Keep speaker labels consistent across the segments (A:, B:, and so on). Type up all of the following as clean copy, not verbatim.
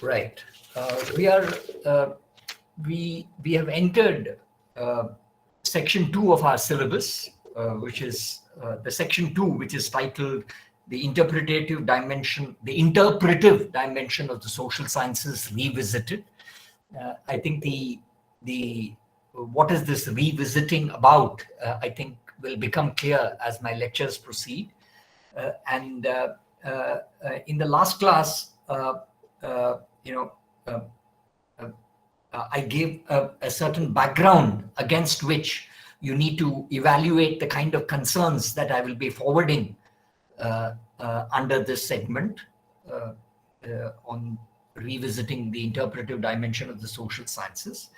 A: Right. We have entered section 2 of our syllabus, which is the section 2, which is titled the interpretive dimension of the social sciences revisited. I think the what is this revisiting about? I think will become clear as my lectures proceed. In the last class, I gave a certain background against which you need to evaluate the kind of concerns that I will be forwarding under this segment on revisiting the interpretive dimension of the social sciences.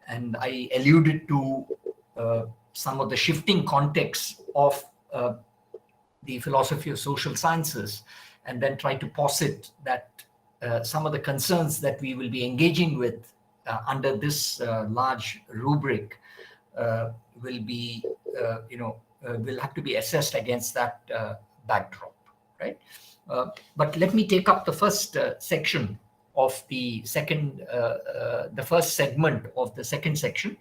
A: And I alluded to some of the shifting contexts of the philosophy of social sciences, and then try to posit that some of the concerns that we will be engaging with under this large rubric will be, will have to be assessed against that backdrop, right? But let me take up the first section of the first segment of the second section,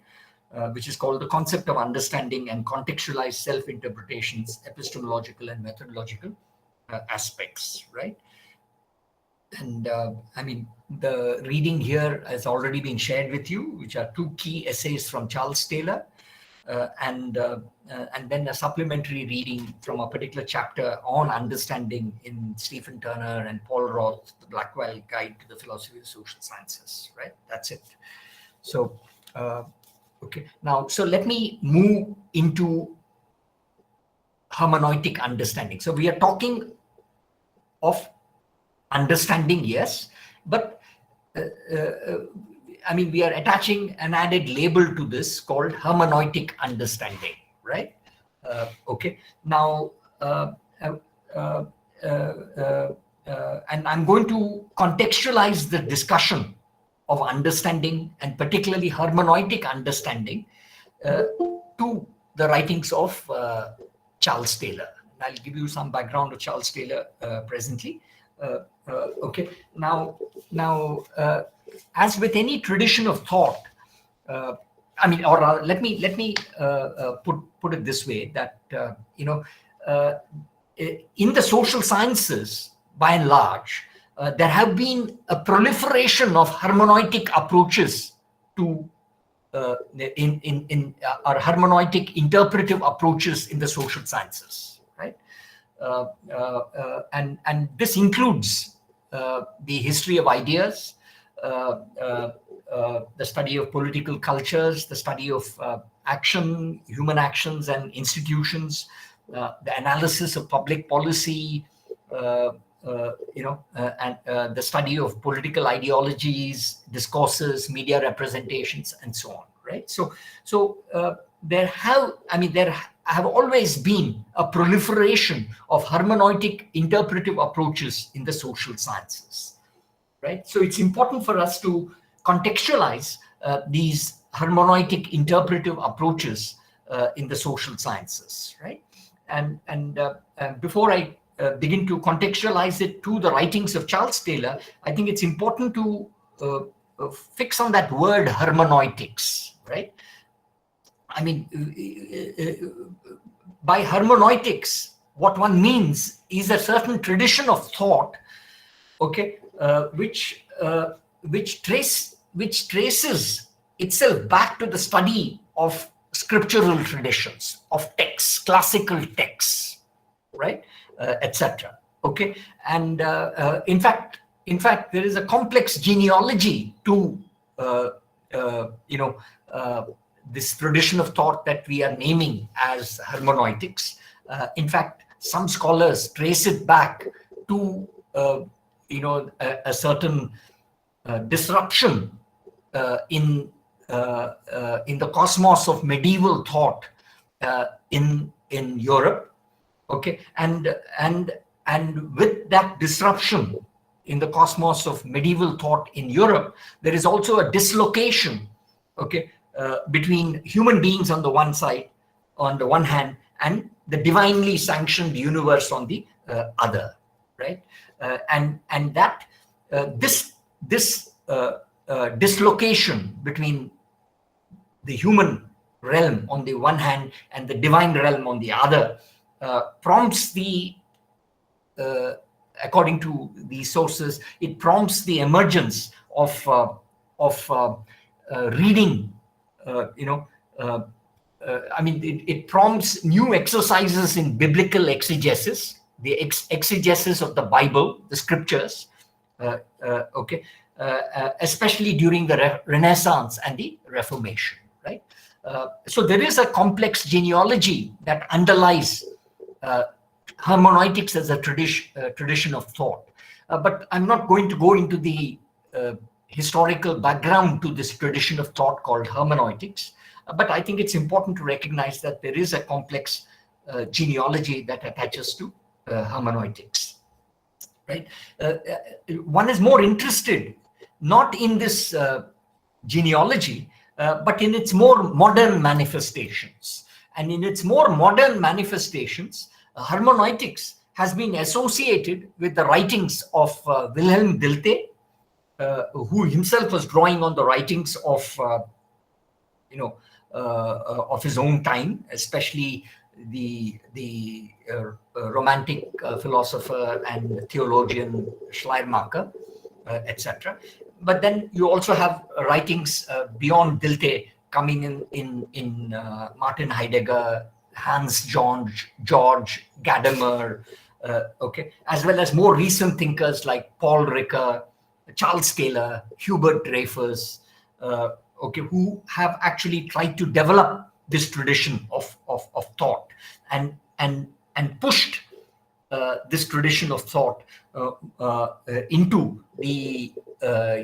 A: which is called the concept of understanding and contextualized self-interpretations, epistemological and methodological aspects, right? And I mean, the reading here has already been shared with you, which are 2 key essays from Charles Taylor, and then a supplementary reading from a particular chapter on understanding in Stephen Turner and Paul Roth, the Blackwell Guide to the Philosophy of Social Sciences, right? That's it. So, okay. Now, so let me move into hermeneutic understanding. So we are talking of understanding, yes, but I mean, we are attaching an added label to this called hermeneutic understanding, right? Okay. Now, and I'm going to contextualize the discussion of understanding, and particularly hermeneutic understanding, to the writings of Charles Taylor. And I'll give you some background of Charles Taylor presently. Okay. Now, as with any tradition of thought, I mean, or let me put it this way: that in the social sciences, by and large, there have been a proliferation of hermeneutic approaches to or hermeneutic interpretive approaches in the social sciences, right? And this includes the history of ideas, the study of political cultures, the study of action, human actions and institutions, the analysis of public policy, and the study of political ideologies, discourses, media representations, and so on, right? So there have always been a proliferation of hermeneutic interpretive approaches in the social sciences, right? So it's important for us to contextualize these hermeneutic interpretive approaches in the social sciences, right? And before I begin to contextualize it to the writings of Charles Taylor, I think it's important to fix on that word hermeneutics, right? I mean, by hermeneutics, what one means is a certain tradition of thought, okay, which traces itself back to the study of scriptural traditions, of texts, classical texts, right, etc. Okay, and in fact, there is a complex genealogy to this tradition of thought that we are naming as hermeneutics. In fact, some scholars trace it back to a certain disruption in the cosmos of medieval thought in Europe. Okay, and with that disruption in the cosmos of medieval thought in Europe, there is also a dislocation, okay, between human beings on the one hand, and the divinely sanctioned universe on the other, right? And that this dislocation between the human realm on the one hand and the divine realm on the other prompts the, according to these sources, it prompts the emergence of reading, it prompts new exercises in biblical exegesis, the exegesis of the Bible, the scriptures, especially during the Renaissance and the Reformation, right? So there is a complex genealogy that underlies hermeneutics as a tradition of thought. But I'm not going to go into the historical background to this tradition of thought called hermeneutics. But I think it's important to recognize that there is a complex genealogy that attaches to hermeneutics, right? One is more interested not in this genealogy, but in its more modern manifestations. And in its more modern manifestations, hermeneutics has been associated with the writings of Wilhelm Dilthey, who himself was drawing on the writings of his own time, especially the Romantic philosopher and theologian Schleiermacher, etc. But then you also have writings beyond Dilthey coming in Martin Heidegger, Hans George Gadamer, as well as more recent thinkers like Paul Ricoeur, Charles Taylor, Hubert Dreyfus, who have actually tried to develop this tradition of thought and pushed this tradition of thought into the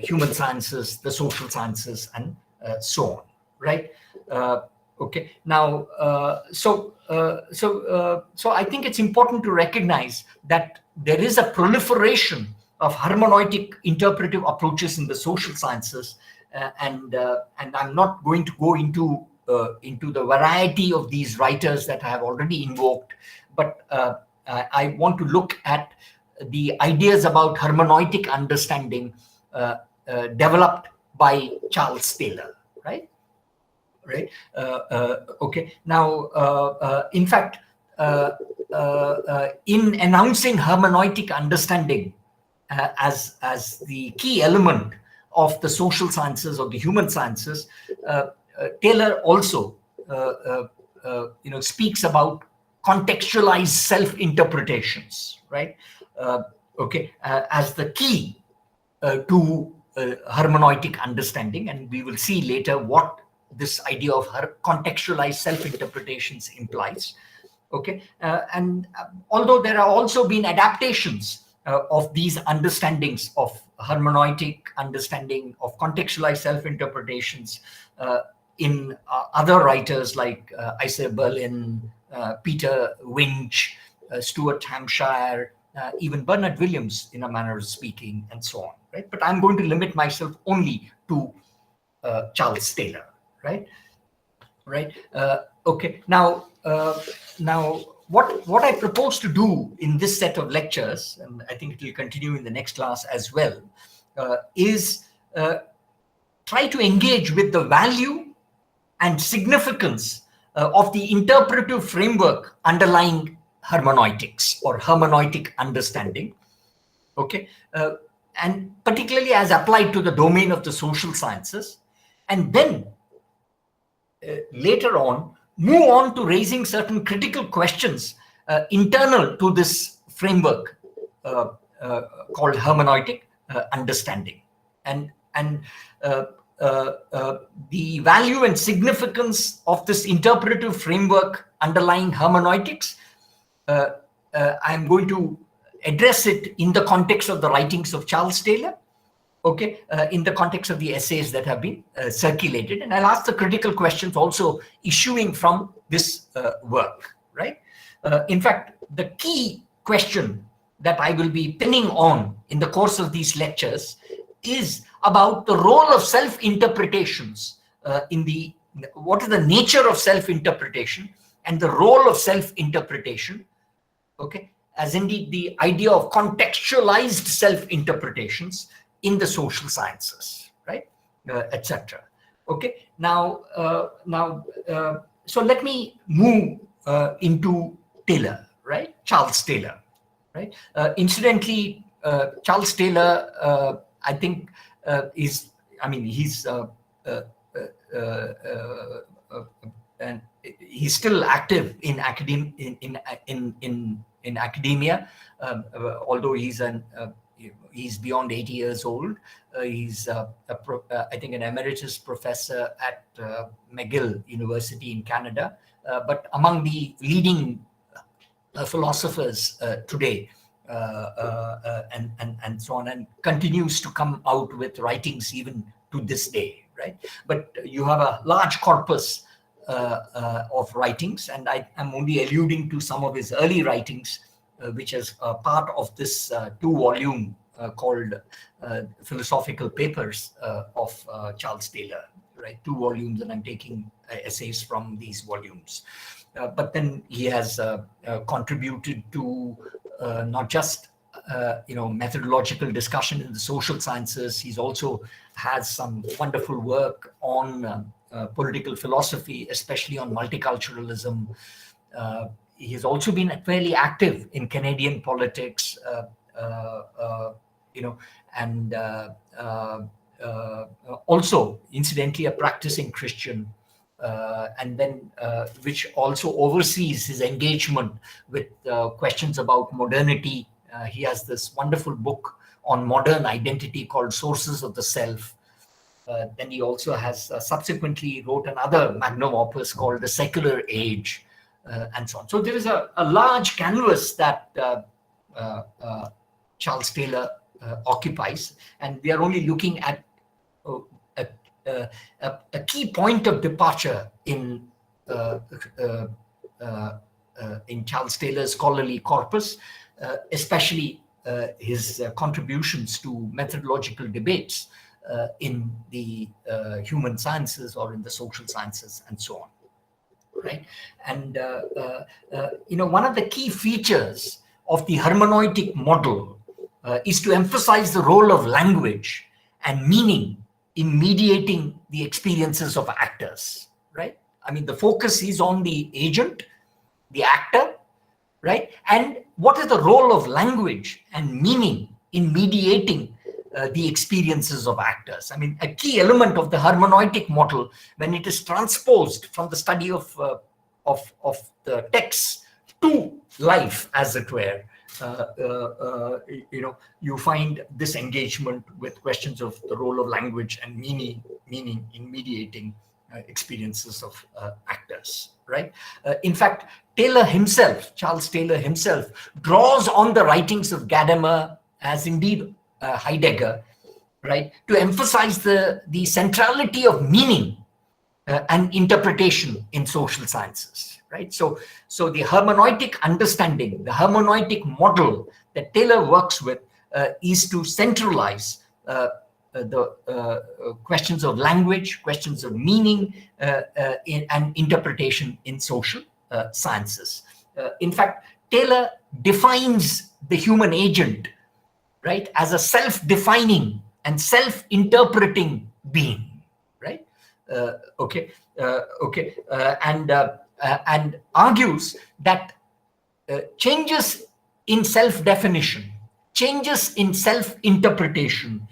A: human sciences, the social sciences, and so on, right? Now, so I think it's important to recognize that there is a proliferation of hermeneutic interpretive approaches in the social sciences, and I'm not going to go into the variety of these writers that I have already invoked, but I want to look at the ideas about hermeneutic understanding developed by Charles Taylor, right? Now, in fact, in announcing hermeneutic understanding as the key element of the social sciences or the human sciences, Taylor also speaks about contextualized self-interpretations, right? As the key to hermeneutic understanding, and we will see later what this idea of contextualized self-interpretations implies. And although there have also been adaptations of these understandings of hermeneutic understanding of contextualized self-interpretations in other writers like Isaiah Berlin, Peter Winch, Stuart Hampshire, even Bernard Williams, in a manner of speaking, and so on, right? But I'm going to limit myself only to Charles Taylor, right? Now what I propose to do in this set of lectures, and I think it will continue in the next class as well, is try to engage with the value and significance of the interpretive framework underlying hermeneutics or hermeneutic understanding, and particularly as applied to the domain of the social sciences, and then later on move on to raising certain critical questions internal to this framework called hermeneutic understanding, and the value and significance of this interpretive framework underlying hermeneutics. I'm going to address it in the context of the writings of Charles Taylor, in the context of the essays that have been circulated, and I'll ask the critical questions also issuing from this work, right? In fact, the key question that I will be pinning on in the course of these lectures is about the role of self-interpretations what is the nature of self-interpretation and the role of self-interpretation, as indeed the idea of contextualized self-interpretations in the social sciences, right, etc. Okay, so let me move into Taylor, right, Charles Taylor, right. Incidentally, Charles Taylor, I think, he's and he's still active in academia, although he's beyond 80 years old. He's I think an emeritus professor at McGill University in Canada, but among the leading philosophers today, and so on, and continues to come out with writings even to this day, right? But you have a large corpus of writings, and I am only alluding to some of his early writings, which is part of this 2-volume called Philosophical Papers of Charles Taylor, right? 2 volumes, and I'm taking essays from these volumes. But then he has contributed to not just methodological discussion in the social sciences. He's also has some wonderful work on political philosophy, especially on multiculturalism. He has also been fairly active in Canadian politics, and also, incidentally, a practicing Christian, and then which also oversees his engagement with questions about modernity. He has this wonderful book on modern identity called Sources of the Self. Then he also has subsequently wrote another magnum opus called The Secular Age, and so on. So there is a large canvas that Charles Taylor occupies, and we are only looking at a key point of departure in Charles Taylor's scholarly corpus, especially his contributions to methodological debates in the human sciences or in the social sciences and so on, right? And one of the key features of the hermeneutic model is to emphasize the role of language and meaning in mediating the experiences of actors, right? I mean, the focus is on the agent, the actor, right? And what is the role of language and meaning in mediating the experiences of actors? I mean, a key element of the hermeneutic model, when it is transposed from the study of the text to life, as it were, you find this engagement with questions of the role of language and meaning in mediating experiences of actors, right? In fact, Charles Taylor himself, draws on the writings of Gadamer, as indeed Heidegger, right, to emphasize the centrality of meaning and interpretation in social sciences, right? So the hermeneutic understanding, the hermeneutic model that Taylor works with is to centralize the questions of language, questions of meaning, and interpretation in social sciences. In fact, Taylor defines the human agent, right, as a self-defining and self-interpreting being, right? And argues that changes in self-definition, changes in self-interpretation,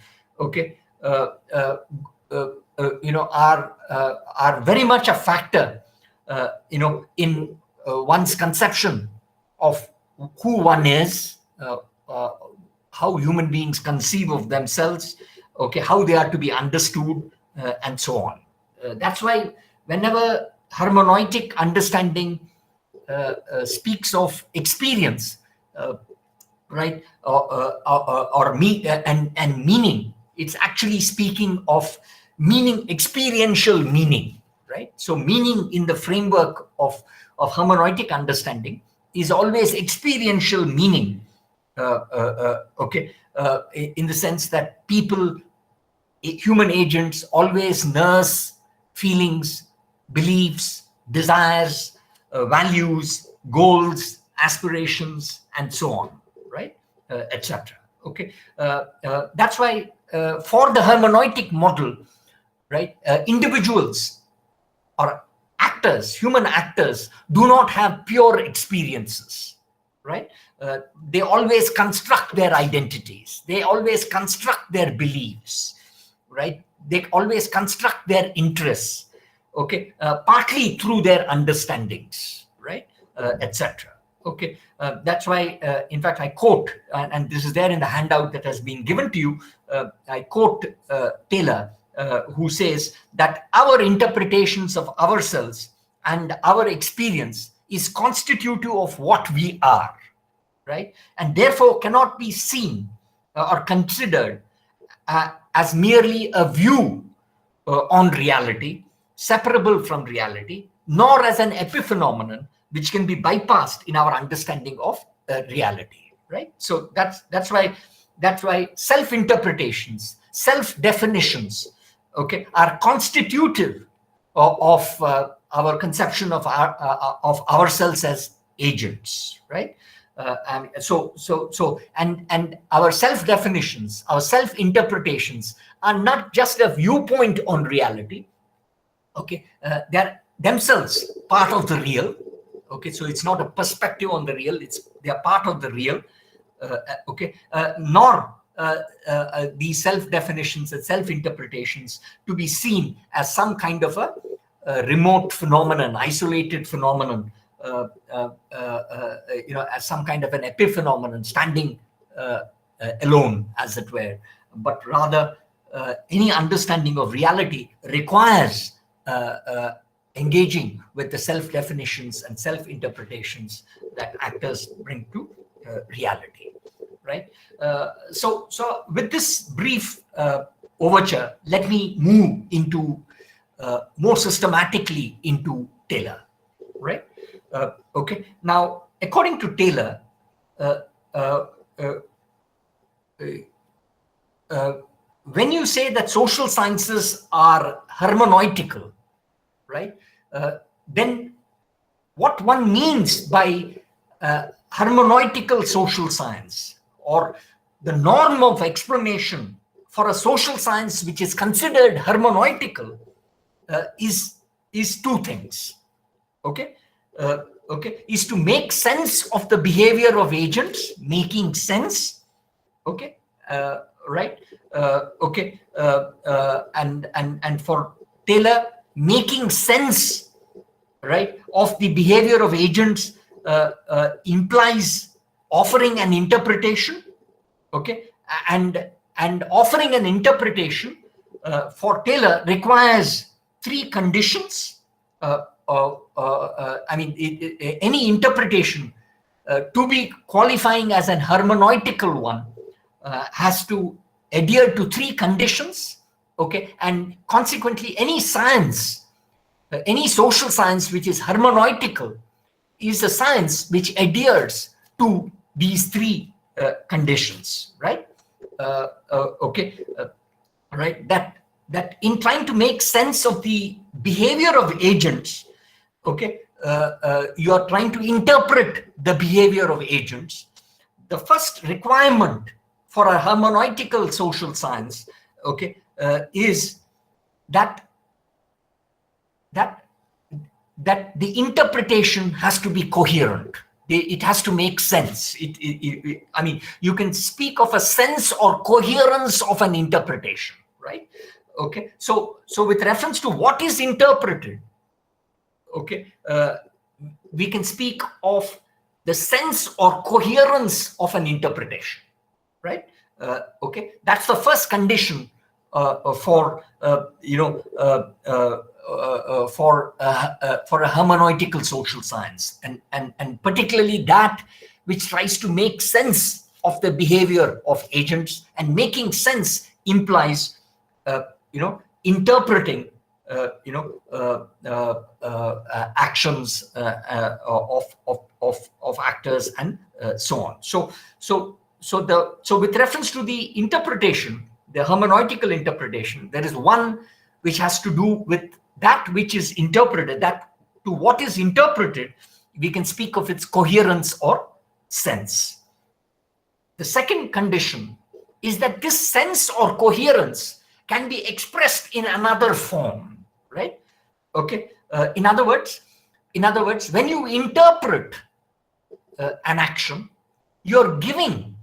A: are very much a factor, in one's conception of who one is, how human beings conceive of themselves, how they are to be understood, and so on. That's why whenever hermeneutic understanding speaks of experience, right, and meaning, it's actually speaking of meaning, experiential meaning, right? So meaning in the framework of hermeneutic understanding is always experiential meaning, in the sense that human agents always nurse feelings, beliefs, desires, values, goals, aspirations, and so on, right, etc. Okay, that's why for the hermeneutic model, right, individuals or actors, human actors, do not have pure experiences, right? They always construct their identities. They always construct their beliefs, right? They always construct their interests, okay, partly through their understandings, right, etc. Okay, that's why, in fact, I quote, and this is there in the handout that has been given to you, I quote Taylor, who says that our interpretations of ourselves and our experience is constitutive of what we are, right? And therefore cannot be seen or considered as merely a view on reality, separable from reality, nor as an epiphenomenon which can be bypassed in our understanding of reality, right? So that's why self-interpretations, self-definitions, okay, are constitutive of our conception of ourselves as agents, right? And our self-definitions, our self-interpretations are not just a viewpoint on reality. Okay, they're themselves part of the real. Okay, so it's not a perspective on the real; they are part of the real. Okay, nor these self-definitions and self-interpretations to be seen as some kind of a remote phenomenon, isolated phenomenon, as some kind of an epiphenomenon standing alone, as it were. But rather, any understanding of reality requires engaging with the self-definitions and self-interpretations that actors bring to reality, right? So with this brief overture, let me move into more systematically into Taylor, right? Okay. Now, according to Taylor, when you say that social sciences are hermeneutical, right, then what one means by hermeneutical social science, or the norm of explanation for a social science which is considered hermeneutical, is two things. Okay, is to make sense of the behavior of agents, making sense. Okay, right. Okay, and for Taylor, making sense, right, of the behavior of agents implies offering an interpretation. Okay, and offering an interpretation for Taylor requires three conditions. Any interpretation to be qualifying as an hermeneutical one has to adhere to three conditions. Okay, and consequently, any science, any social science which is hermeneutical is a science which adheres to these three conditions, right? Okay, right. That in trying to make sense of the behavior of agents, okay, you are trying to interpret the behavior of agents. The first requirement for a hermeneutical social science, okay, is that the interpretation has to be coherent. It has to make sense. I mean, you can speak of a sense or coherence of an interpretation, right? Okay, so with reference to what is interpreted, okay, we can speak of the sense or coherence of an interpretation, right? Okay, that's the first condition for a hermeneutical social science, and particularly that which tries to make sense of the behavior of agents, and making sense implies interpreting actions of actors and so on. So with reference to the interpretation, the hermeneutical interpretation, there is one which has to do with that which is interpreted. That to what is interpreted, we can speak of its coherence or sense. The second condition is that this sense or coherence can be expressed in another form, right? Okay. In other words, when you interpret an action, you're giving,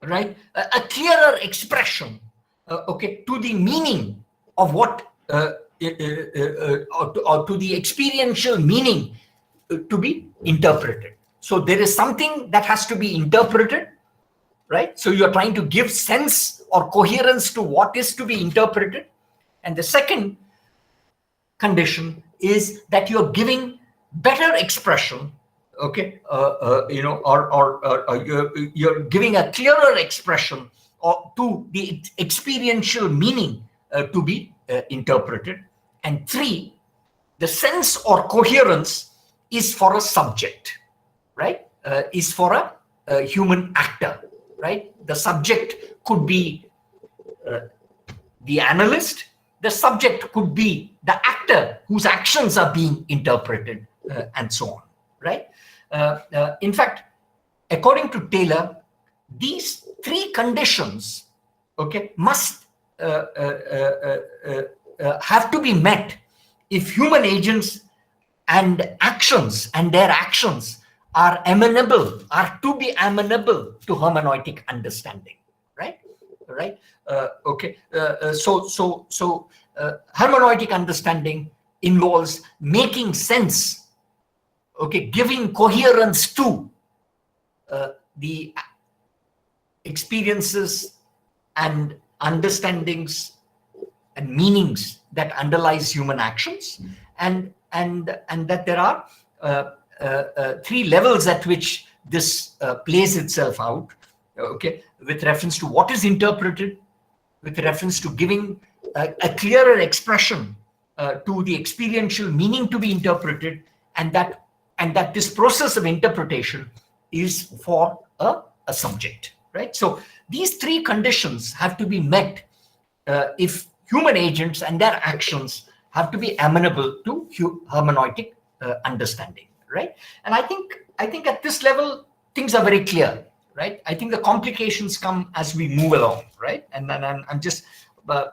A: right, a clearer expression, okay, to the meaning of what, or to the experiential meaning to be interpreted. So there is something that has to be interpreted, right? So you're trying to give sense or coherence to what is to be interpreted. And the second condition is that you're giving better expression, okay, you're giving a clearer expression to the experiential meaning to be interpreted. And three, the sense or coherence is for a subject, right? Is for a human actor, right? The subject could be the analyst. The subject could be the actor whose actions are being interpreted, and so on, right? In fact, according to Taylor, these three conditions, okay, must have to be met if human agents and their actions are to be amenable to hermeneutic understanding, right? Right? Okay. So hermeneutic understanding involves making sense, okay, giving coherence to the experiences and understandings and meanings that underlies human actions, and that there are three levels at which this plays itself out, okay, with reference to what is interpreted, with reference to giving a clearer expression to the experiential meaning to be interpreted, and that this process of interpretation is for a subject, right? So these three conditions have to be met if human agents and their actions have to be amenable to hermeneutic understanding, right? And I think at this level things are very clear, right? I think the complications come as we move along, right? And then I'm just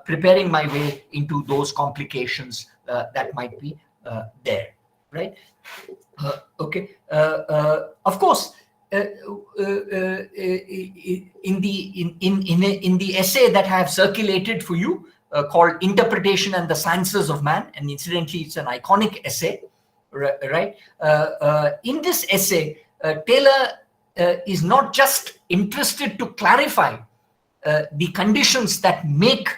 A: preparing my way into those complications that might be there, right? Okay. Of course, in the essay that I have circulated for you, called Interpretation and the Sciences of Man, and incidentally, it's an iconic essay, right? In this essay, Taylor is not just interested to clarify the conditions that make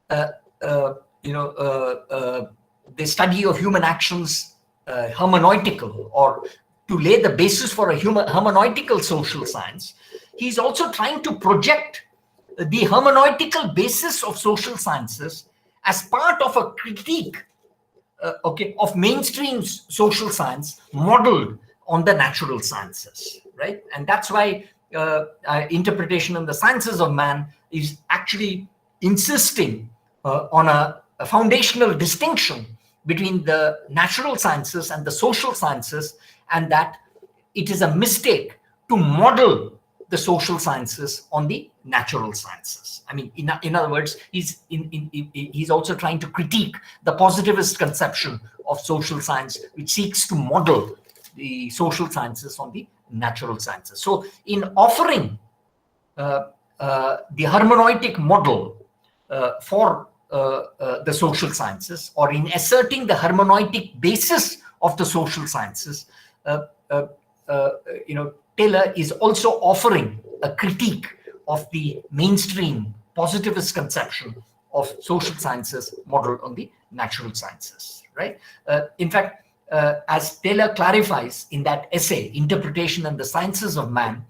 A: the study of human actions hermeneutical, or to lay the basis for a hermeneutical social science. He's also trying to project the hermeneutical basis of social sciences as part of a critique, okay, of mainstream social science modeled on the natural sciences, right? And that's why Interpretation and the Sciences of Man is actually insisting on a foundational distinction between the natural sciences and the social sciences, and that it is a mistake to model the social sciences on the natural sciences. I mean, in other words, he's also trying to critique the positivist conception of social science, which seeks to model the social sciences on the natural sciences. So in offering the hermeneutic model for the social sciences, or in asserting the hermeneutic basis of the social sciences, Taylor is also offering a critique of the mainstream positivist conception of social sciences modeled on the natural sciences, right? In fact, as Taylor clarifies in that essay, Interpretation and the Sciences of Man,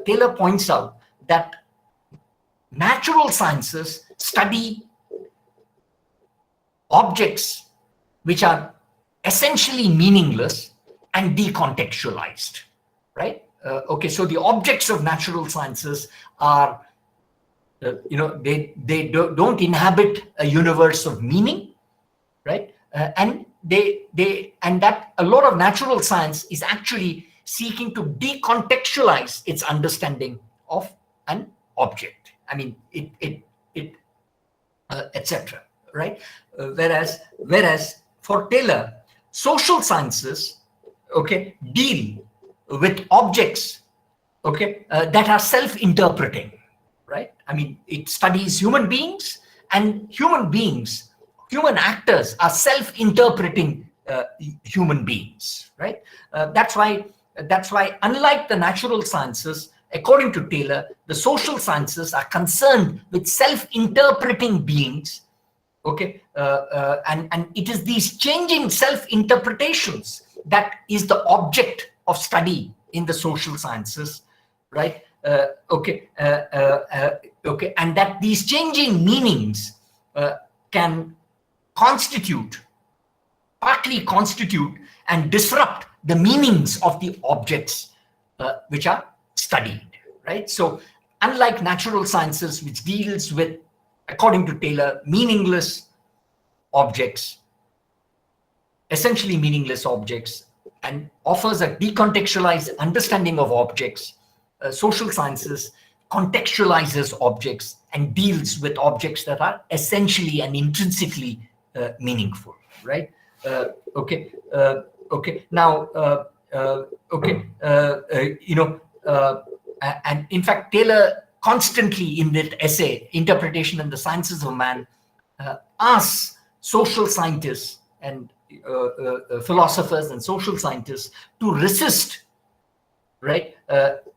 A: Taylor points out that natural sciences study objects which are essentially meaningless and decontextualized, right? Okay, so the objects of natural sciences are, they don't inhabit a universe of meaning, right? And that a lot of natural science is actually seeking to decontextualize its understanding of an object. I mean, etc. Right? Whereas for Taylor, social sciences, okay, deal with objects, okay, that are self-interpreting, right? I mean, it studies human beings, and human actors are self-interpreting human beings, right? That's why, unlike the natural sciences, according to Taylor, the social sciences are concerned with self-interpreting beings, okay, and it is these changing self-interpretations that is the object of study in the social sciences, right? Okay, and that these changing meanings can partly constitute and disrupt the meanings of the objects which are studied, right? So unlike natural sciences, which deals with, according to Taylor, meaningless objects, essentially meaningless objects, and offers a decontextualized understanding of objects, social sciences contextualizes objects and deals with objects that are essentially and intrinsically meaningful, right? Okay. Now, and in fact, Taylor constantly in that essay, Interpretation and the Sciences of Man, asks social scientists and philosophers and social scientists to resist, right,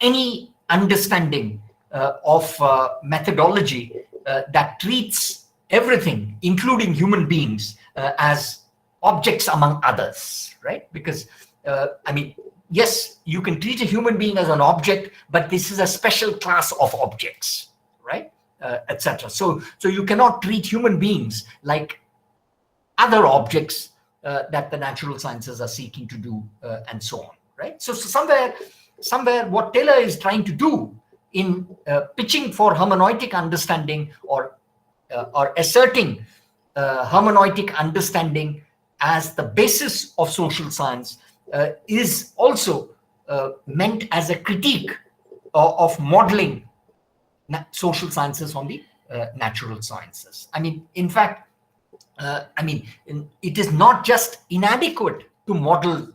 A: any understanding of methodology that treats everything, including human beings, as objects among others, right? Because, I mean, yes, you can treat a human being as an object, but this is a special class of objects, right? Etc. So you cannot treat human beings like other objects that the natural sciences are seeking to do, and so on, right? So somewhere what Taylor is trying to do in pitching for hermeneutic understanding or asserting hermeneutic understanding as the basis of social science is also meant as a critique of modeling social sciences on the natural sciences. I mean, in fact, it is not just inadequate to model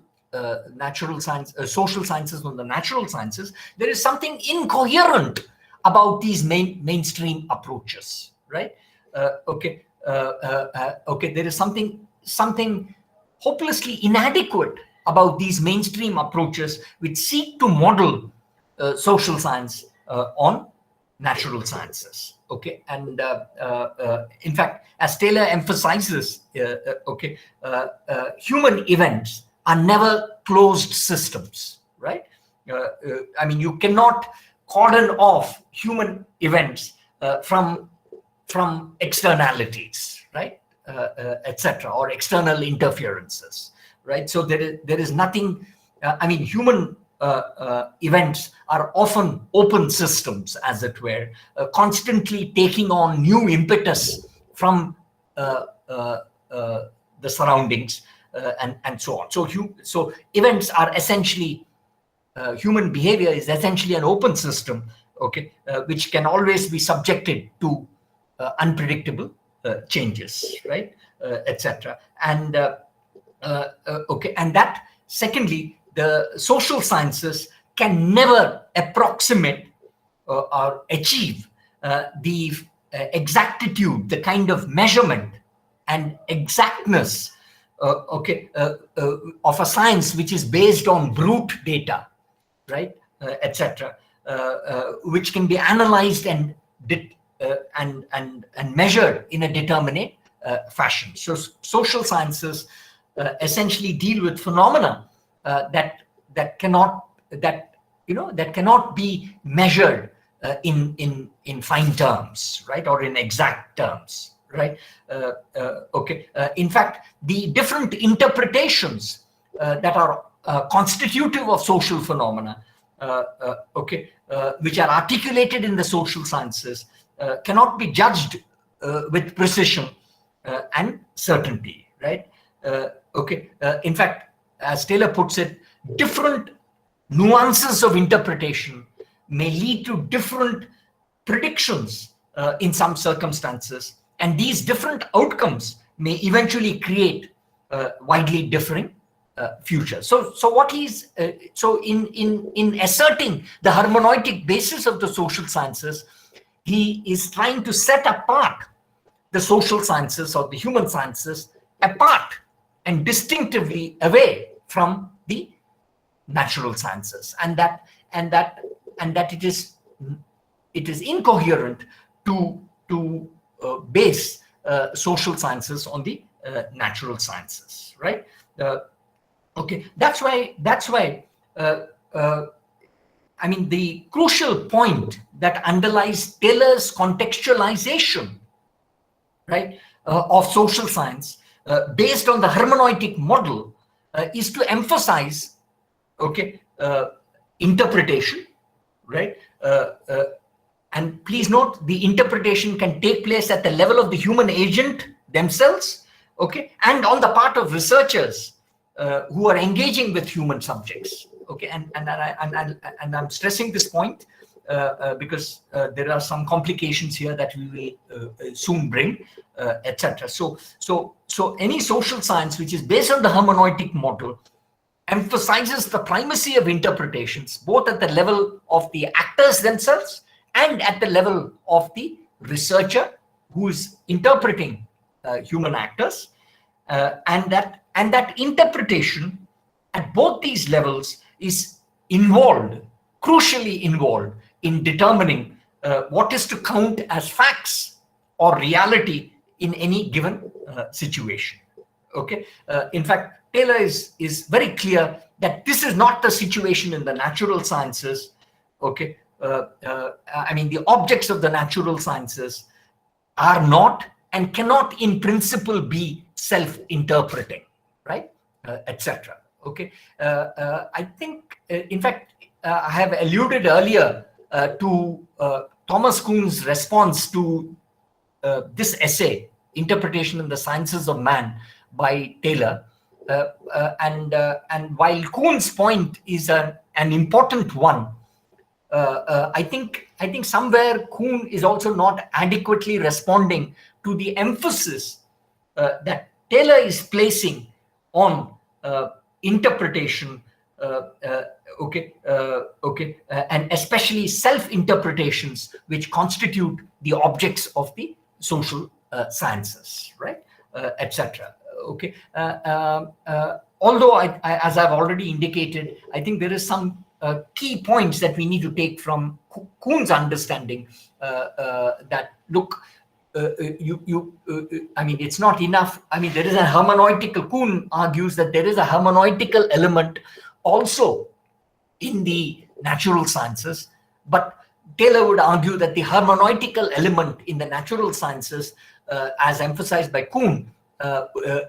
A: natural science, social sciences on the natural sciences. There is something incoherent about these mainstream approaches, right? Okay. There is something hopelessly inadequate about these mainstream approaches which seek to model social science on natural sciences. Okay, and in fact, as Taylor emphasizes, human events are never closed systems, right? I mean, you cannot cordon off human events from externalities, right? Etc. or external interferences, right? So there is nothing. I mean, human events are often open systems, as it were, constantly taking on new impetus from the surroundings and so on. So events are essentially, human behavior is essentially an open system, okay, which can always be subjected to unpredictable changes, right, etc. And and that, secondly, the social sciences can never approximate or achieve the exactitude, the kind of measurement and exactness of a science which is based on brute data, right, etc., which can be analyzed and measured in a determinate fashion. So social sciences essentially deal with phenomena that cannot be measured in fine terms, right, or in exact terms, right? In fact, the different interpretations that are constitutive of social phenomena, which are articulated in the social sciences, cannot be judged with precision and certainty, right? In fact, as Taylor puts it, different nuances of interpretation may lead to different predictions in some circumstances, and these different outcomes may eventually create widely differing future. So in asserting the hermeneutic basis of the social sciences, he is trying to set apart the social sciences or the human sciences apart and distinctively away from the natural sciences, and that it is incoherent to base social sciences on the natural sciences, right? Okay, that's why I mean, the crucial point that underlies Taylor's contextualization, right, of social science based on the hermeneutic model is to emphasize, okay, interpretation, right? And please note, the interpretation can take place at the level of the human agent themselves, okay, and on the part of researchers who are engaging with human subjects, okay. And I'm stressing this point because there are some complications here that we will soon bring, etc. So any social science which is based on the hermeneutic model emphasizes the primacy of interpretations, both at the level of the actors themselves and at the level of the researcher who is interpreting human actors, and that interpretation at both these levels is involved, crucially involved, in determining what is to count as facts or reality in any given situation. Okay. In fact, Taylor is very clear that this is not the situation in the natural sciences. Okay. I mean, the objects of the natural sciences are not and cannot in principle be self-interpreting, right, etc. Okay. I think, in fact, I have alluded earlier to Thomas Kuhn's response to this essay, Interpretation in the Sciences of Man by Taylor. And while Kuhn's point is an important one, I think somewhere Kuhn is also not adequately responding to the emphasis that Taylor is placing on interpretation, and especially self-interpretations which constitute the objects of the social sciences, right, etc. Okay. Although, as I've already indicated, I think there is some key points that we need to take from Kuhn's understanding that, look, I mean, it's not enough. I mean, there is a hermeneutical, Kuhn argues that there is a hermeneutical element also in the natural sciences, but Taylor would argue that the hermeneutical element in the natural sciences, as emphasized by Kuhn,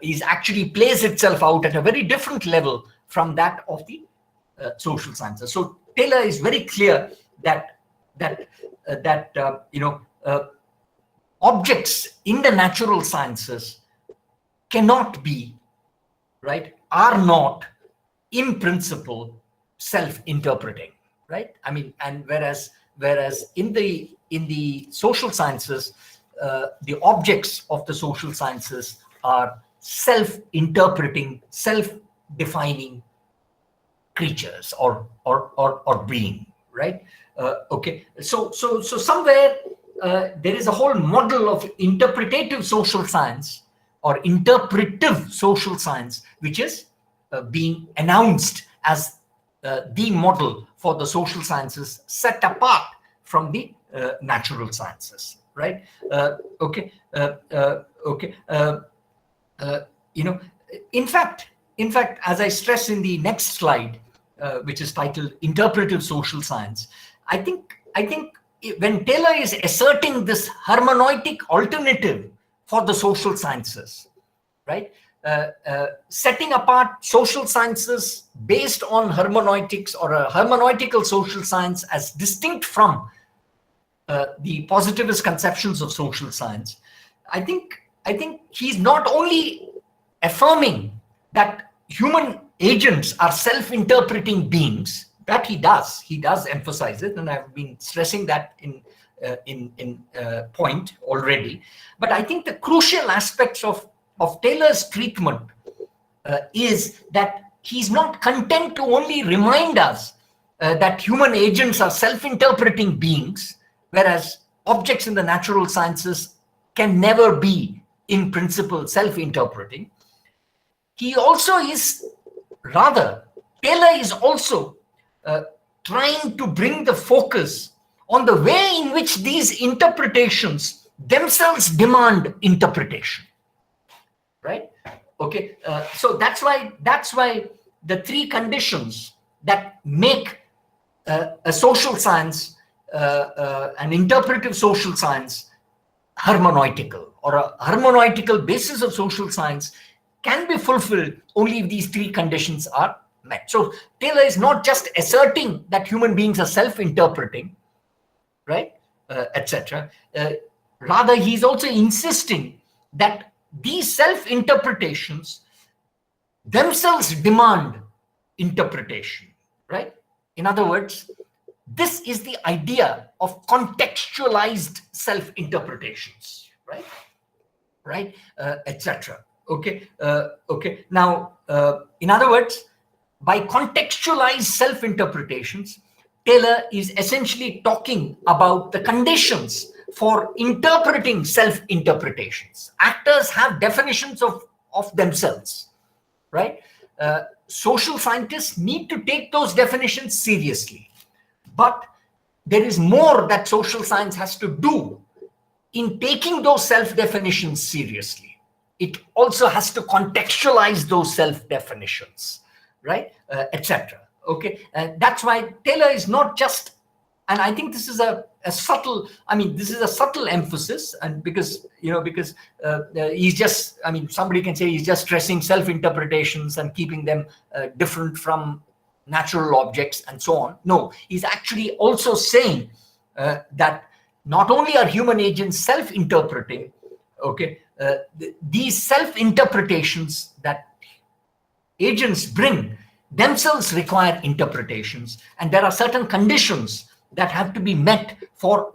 A: is actually plays itself out at a very different level from that of the social sciences. So Taylor is very clear that objects in the natural sciences cannot be, right, are not in principle self-interpreting, right? I mean, and whereas in the social sciences, the objects of the social sciences are self-interpreting, self-defining creatures or being, right? Okay, so somewhere there is a whole model of interpretative social science or interpretive social science which is being announced as the model for the social sciences, set apart from the natural sciences, right? In fact, as I stress in the next slide, which is titled Interpretive Social Science, I think when Taylor is asserting this hermeneutic alternative for the social sciences, right, setting apart social sciences based on hermeneutics or a hermeneutical social science as distinct from the positivist conceptions of social science, I think he's not only affirming that human agents are self-interpreting beings, That he does emphasize it, and I've been stressing that in point already. But I think the crucial aspects of Taylor's treatment is that he's not content to only remind us that human agents are self-interpreting beings, whereas objects in the natural sciences can never be, in principle, self-interpreting. He also is, rather, Taylor is also trying to bring the focus on the way in which these interpretations themselves demand interpretation, right? Okay, so that's why the three conditions that make a social science, an interpretive social science, hermeneutical, or a hermeneutical basis of social science can be fulfilled only if these three conditions are met. So Taylor is not just asserting that human beings are self-interpreting, right, etc. Rather, he's also insisting that these self-interpretations themselves demand interpretation, right? In other words, this is the idea of contextualized self-interpretations, right, etc. Okay, okay. Now, in other words, by contextualized self-interpretations, Taylor is essentially talking about the conditions for interpreting self-interpretations. Actors have definitions of themselves, right? Social scientists need to take those definitions seriously. But there is more that social science has to do in taking those self-definitions seriously. It also has to contextualize those self-definitions, right, etc. Okay, and that's why Taylor is not just, and I think this is a subtle, I mean, this is a subtle emphasis, and because he's just, I mean, somebody can say he's just stressing self-interpretations and keeping them different from natural objects and so on. No, he's actually also saying that not only are human agents self-interpreting, okay, these self-interpretations that agents bring themselves require interpretations, and there are certain conditions that have to be met for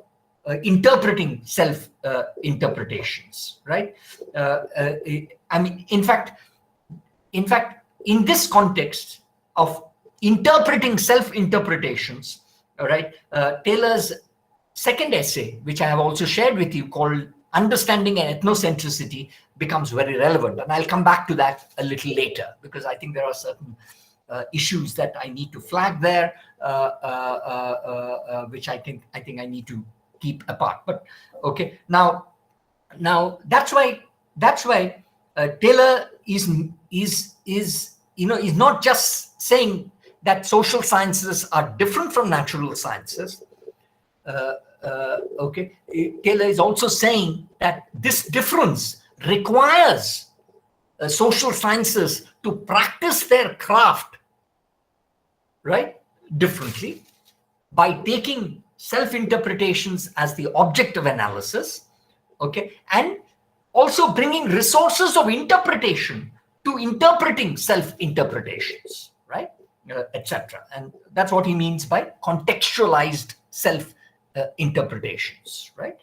A: interpreting self-interpretations, right? I mean, in fact, in this context of interpreting self-interpretations, all right, Taylor's second essay, which I have also shared with you, called Understanding and Ethnocentricity, becomes very relevant, and I'll come back to that a little later, because I think there are certain issues that I need to flag there, which I think I need to keep apart. But okay, now that's why Taylor is not just saying that social sciences are different from natural sciences. Okay, Taylor is also saying that this difference requires social sciences to practice their craft, right, differently, by taking self-interpretations as the object of analysis, okay, and also bringing resources of interpretation to interpreting self-interpretations, right, etc. And that's what he means by contextualized self-interpretations, right,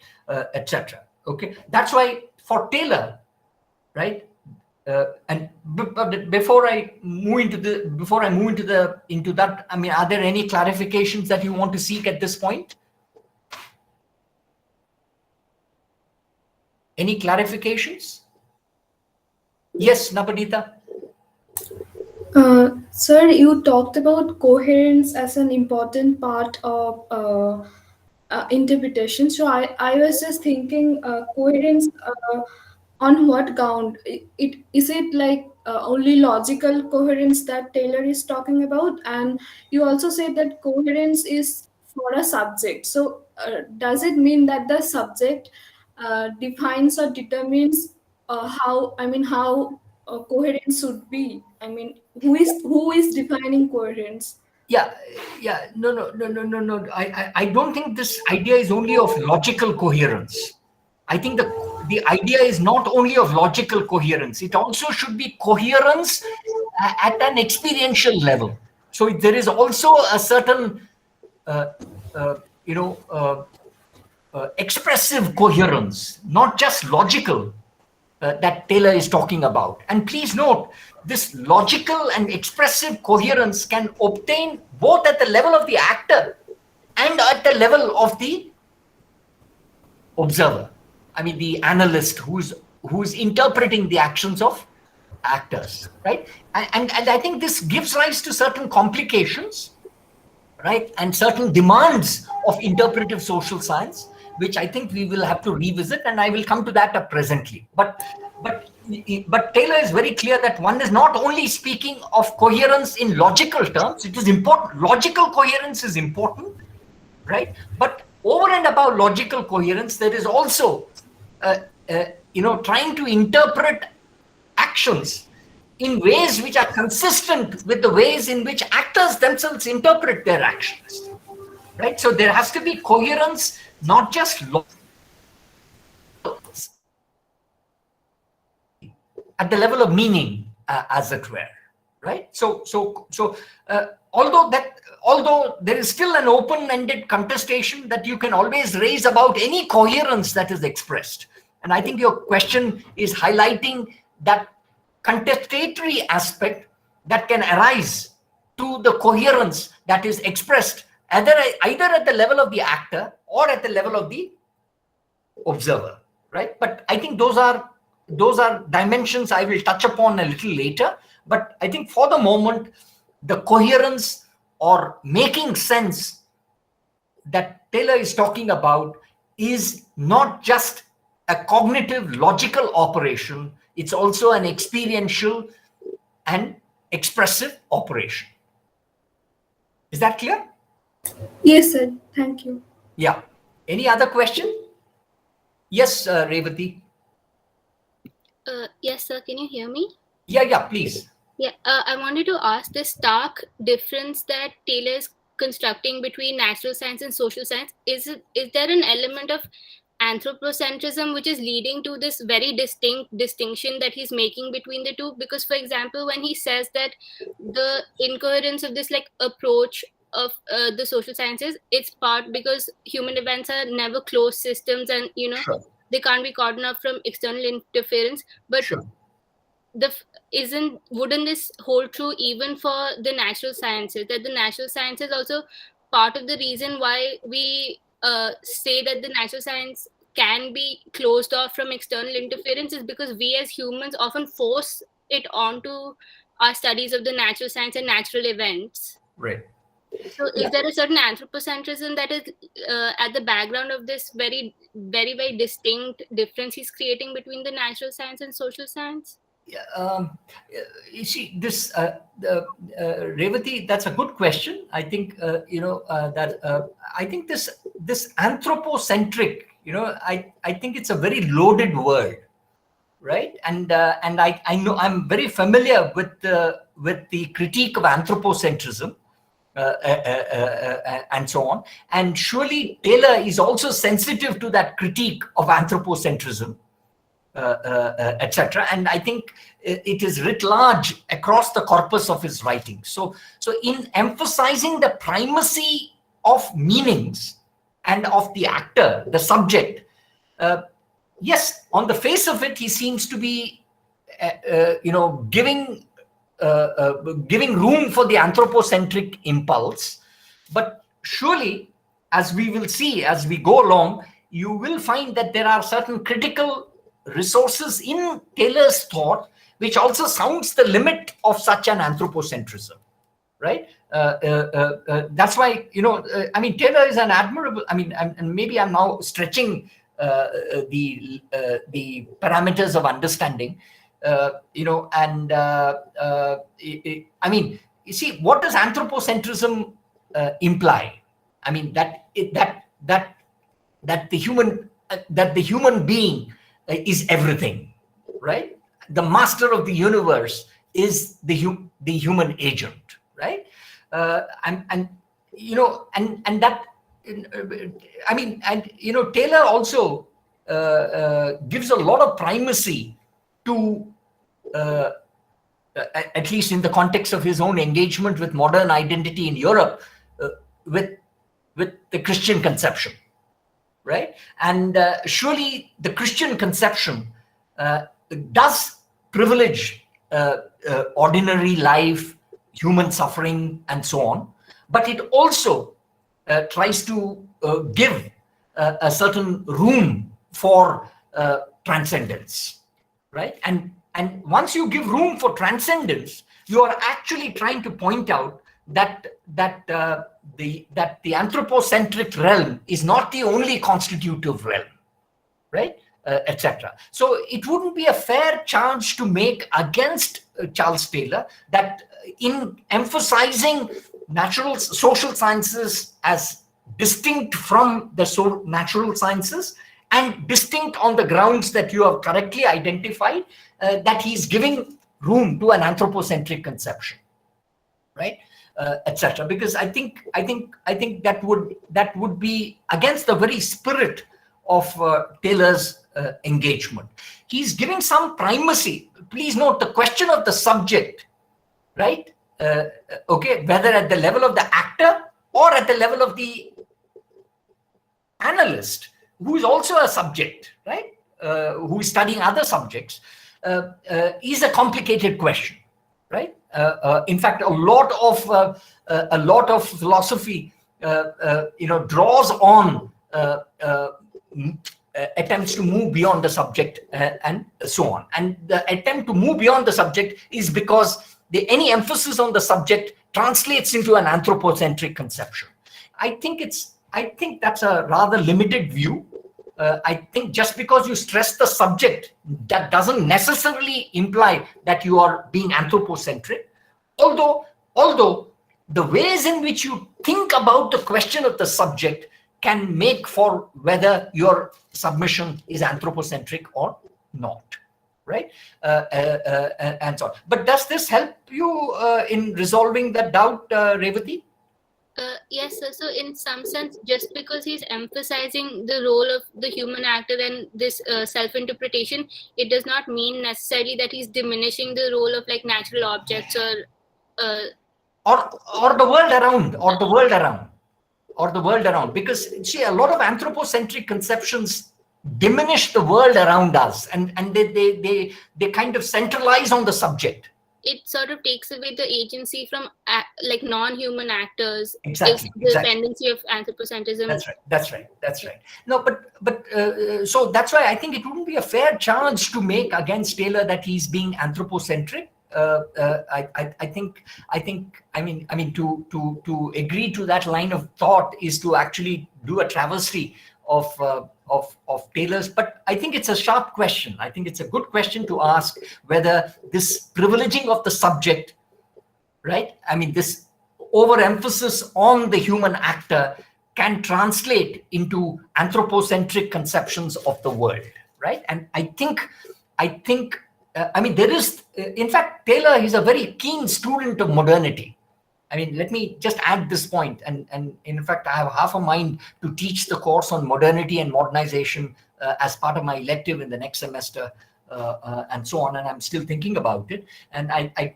A: etc. Okay, that's why for Taylor, right, and before I move into that, I mean, are there any clarifications that you want to seek at this point? Any clarifications? Yes, Nabadita.
B: Sir, you talked about coherence as an important part of interpretation. So I was just thinking, coherence on what ground? Is it like only logical coherence that Taylor is talking about? And you also said that coherence is for a subject. So does it mean that the subject defines or determines how coherence should be? I mean, who is defining coherence?
A: Yeah, no. I don't think this idea is only of logical coherence. I think the idea is not only of logical coherence, it also should be coherence at an experiential level. So there is also a certain, expressive coherence, not just logical, that Taylor is talking about. And please note, this logical and expressive coherence can obtain both at the level of the actor and at the level of the observer. I mean, the analyst who's interpreting the actions of actors, right? And I think this gives rise to certain complications, right, and certain demands of interpretive social science, which I think we will have to revisit, and I will come to that presently. But Taylor is very clear that one is not only speaking of coherence in logical terms. It is important. Logical coherence is important, right? But over and above logical coherence, there is also, trying to interpret actions in ways which are consistent with the ways in which actors themselves interpret their actions, right? So there has to be coherence, not just at the level of meaning, as it were, right? So although there is still an open-ended contestation that you can always raise about any coherence that is expressed, and I think your question is highlighting that contestatory aspect that can arise to the coherence that is expressed either at the level of the actor or at the level of the observer, right? But I think those are dimensions I will touch upon a little later. But I think for the moment, the coherence or making sense that Taylor is talking about is not just a cognitive logical operation, it's also an experiential and expressive operation. Is that clear?
B: Yes, sir. Thank you.
A: Yeah. Any other question? Yes, Revati.
C: Yes, sir. Can you hear me?
A: Yeah, please.
C: Yeah, I wanted to ask the stark difference that Taylor is constructing between natural science and social science. Is there an element of anthropocentrism which is leading to this very distinct distinction that he's making between the two? Because, for example, when he says that the incoherence of this approach of the social sciences, it's part because human events are never closed systems, and
A: Sure.
C: they can't be caught up from external interference. But
A: Sure.
C: wouldn't this hold true even for the natural sciences, that the natural sciences also part of the reason why we say that the natural science can be closed off from external interference is because we as humans often force it onto our studies of the natural science and natural events.
A: Right.
C: So is there a certain anthropocentrism that is at the background of this very, very, very distinct difference he's creating between the natural science and social science?
A: You see, this Revati, that's a good question. I think I think this anthropocentric, I think it's a very loaded word, right? And I know I'm very familiar with the critique of anthropocentrism. And so on. And surely Taylor is also sensitive to that critique of anthropocentrism, etc. And I think it is writ large across the corpus of his writings. So in emphasizing the primacy of meanings and of the actor, the subject, yes, on the face of it, he seems to be, giving room for the anthropocentric impulse. But surely, as we will see as we go along, you will find that there are certain critical resources in Taylor's thought which also sounds the limit of such an anthropocentrism, right? That's why, Taylor is an admirable, and maybe I'm now stretching the parameters of understanding. You see, what does anthropocentrism imply? I mean, that the human being is everything, right? The master of the universe is the human agent, right? Taylor also gives a lot of primacy to at least in the context of his own engagement with modern identity in Europe, with the Christian conception, right? And surely the Christian conception does privilege ordinary life, human suffering, and so on, but it also tries to give a certain room for transcendence, right? And once you give room for transcendence, you are actually trying to point out that the anthropocentric realm is not the only constitutive realm, right? Etc. So it wouldn't be a fair charge to make against Charles Taylor that in emphasizing social sciences as distinct from the natural sciences and distinct on the grounds that you have correctly identified, that he's giving room to an anthropocentric conception, right? Etc. Because I think that would be against the very spirit of Taylor's engagement. He's giving some primacy. Please note the question of the subject, right? Okay, whether at the level of the actor or at the level of the analyst, who is also a subject, right? Who is studying other subjects, is a complicated question, right? In fact, a lot of philosophy, draws on attempts to move beyond the subject and so on. And the attempt to move beyond the subject is because any emphasis on the subject translates into an anthropocentric conception. I think that's a rather limited view. I think just because you stress the subject, that doesn't necessarily imply that you are being anthropocentric. Although the ways in which you think about the question of the subject can make for whether your submission is anthropocentric or not, right? And so on. But does this help you in resolving that doubt, Revati?
C: Yes, sir. So in some sense, just because he's emphasizing the role of the human actor and this self-interpretation, it does not mean necessarily that he's diminishing the role of like natural objects or
A: the world around. Because see, a lot of anthropocentric conceptions diminish the world around us, and they kind of centralize on the subject.
C: It sort of takes away the agency from like non-human actors.
A: Exactly.
C: Dependency of anthropocentrism.
A: That's right. No, but so that's why I think it wouldn't be a fair charge to make against Taylor that he's being anthropocentric. I mean to agree to that line of thought is to actually do a travesty of Taylor's, but I think it's a sharp question. I think it's a good question to ask whether this privileging of the subject, right? I mean, this overemphasis on the human actor can translate into anthropocentric conceptions of the world, right? And I think, there is, in fact, Taylor is a very keen student of modernity. I mean, let me just add this point, and in fact, I have half a mind to teach the course on modernity and modernization as part of my elective in the next semester, and so on. And I'm still thinking about it, and I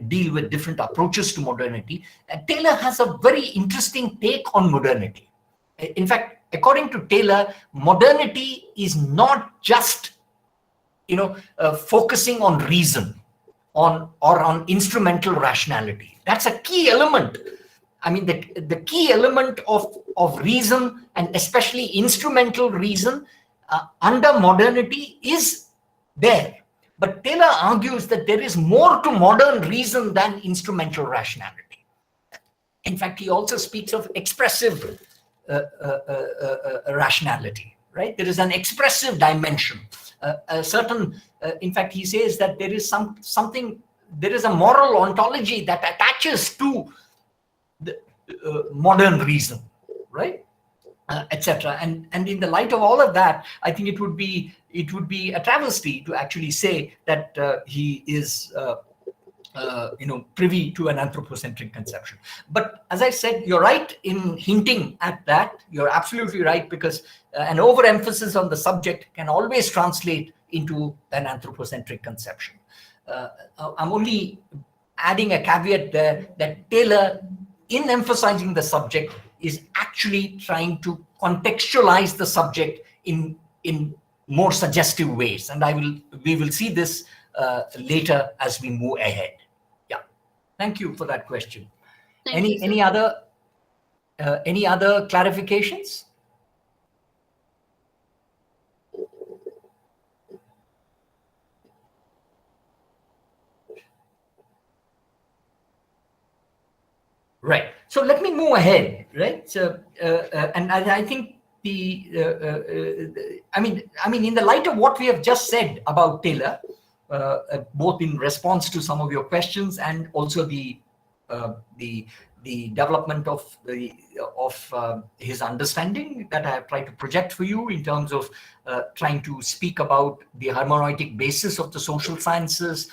A: deal with different approaches to modernity. And Taylor has a very interesting take on modernity. In fact, according to Taylor, modernity is not just, focusing on reason, on instrumental rationality. That's a key element. I mean, the key element of reason, and especially instrumental reason, under modernity is there. But Taylor argues that there is more to modern reason than instrumental rationality. In fact, he also speaks of expressive rationality, right? There is an expressive dimension. In fact, he says that there is there is a moral ontology that attaches to the modern reason, right? Etc. And in the light of all of that, I think it would be a travesty to actually say that he is privy to an anthropocentric conception. But as I said, you're right in hinting at that. You're absolutely right, because an overemphasis on the subject can always translate into an anthropocentric conception. I'm only adding a caveat there that Taylor, in emphasizing the subject, is actually trying to contextualize the subject in more suggestive ways, and we will see this later as we move ahead. Yeah, thank you for that question. Any other clarifications? Right. So let me move ahead. Right. So and I think I mean, in the light of what we have just said about Taylor, both in response to some of your questions and also the development of his understanding that I have tried to project for you in terms of trying to speak about the hermeneutic basis of the social sciences,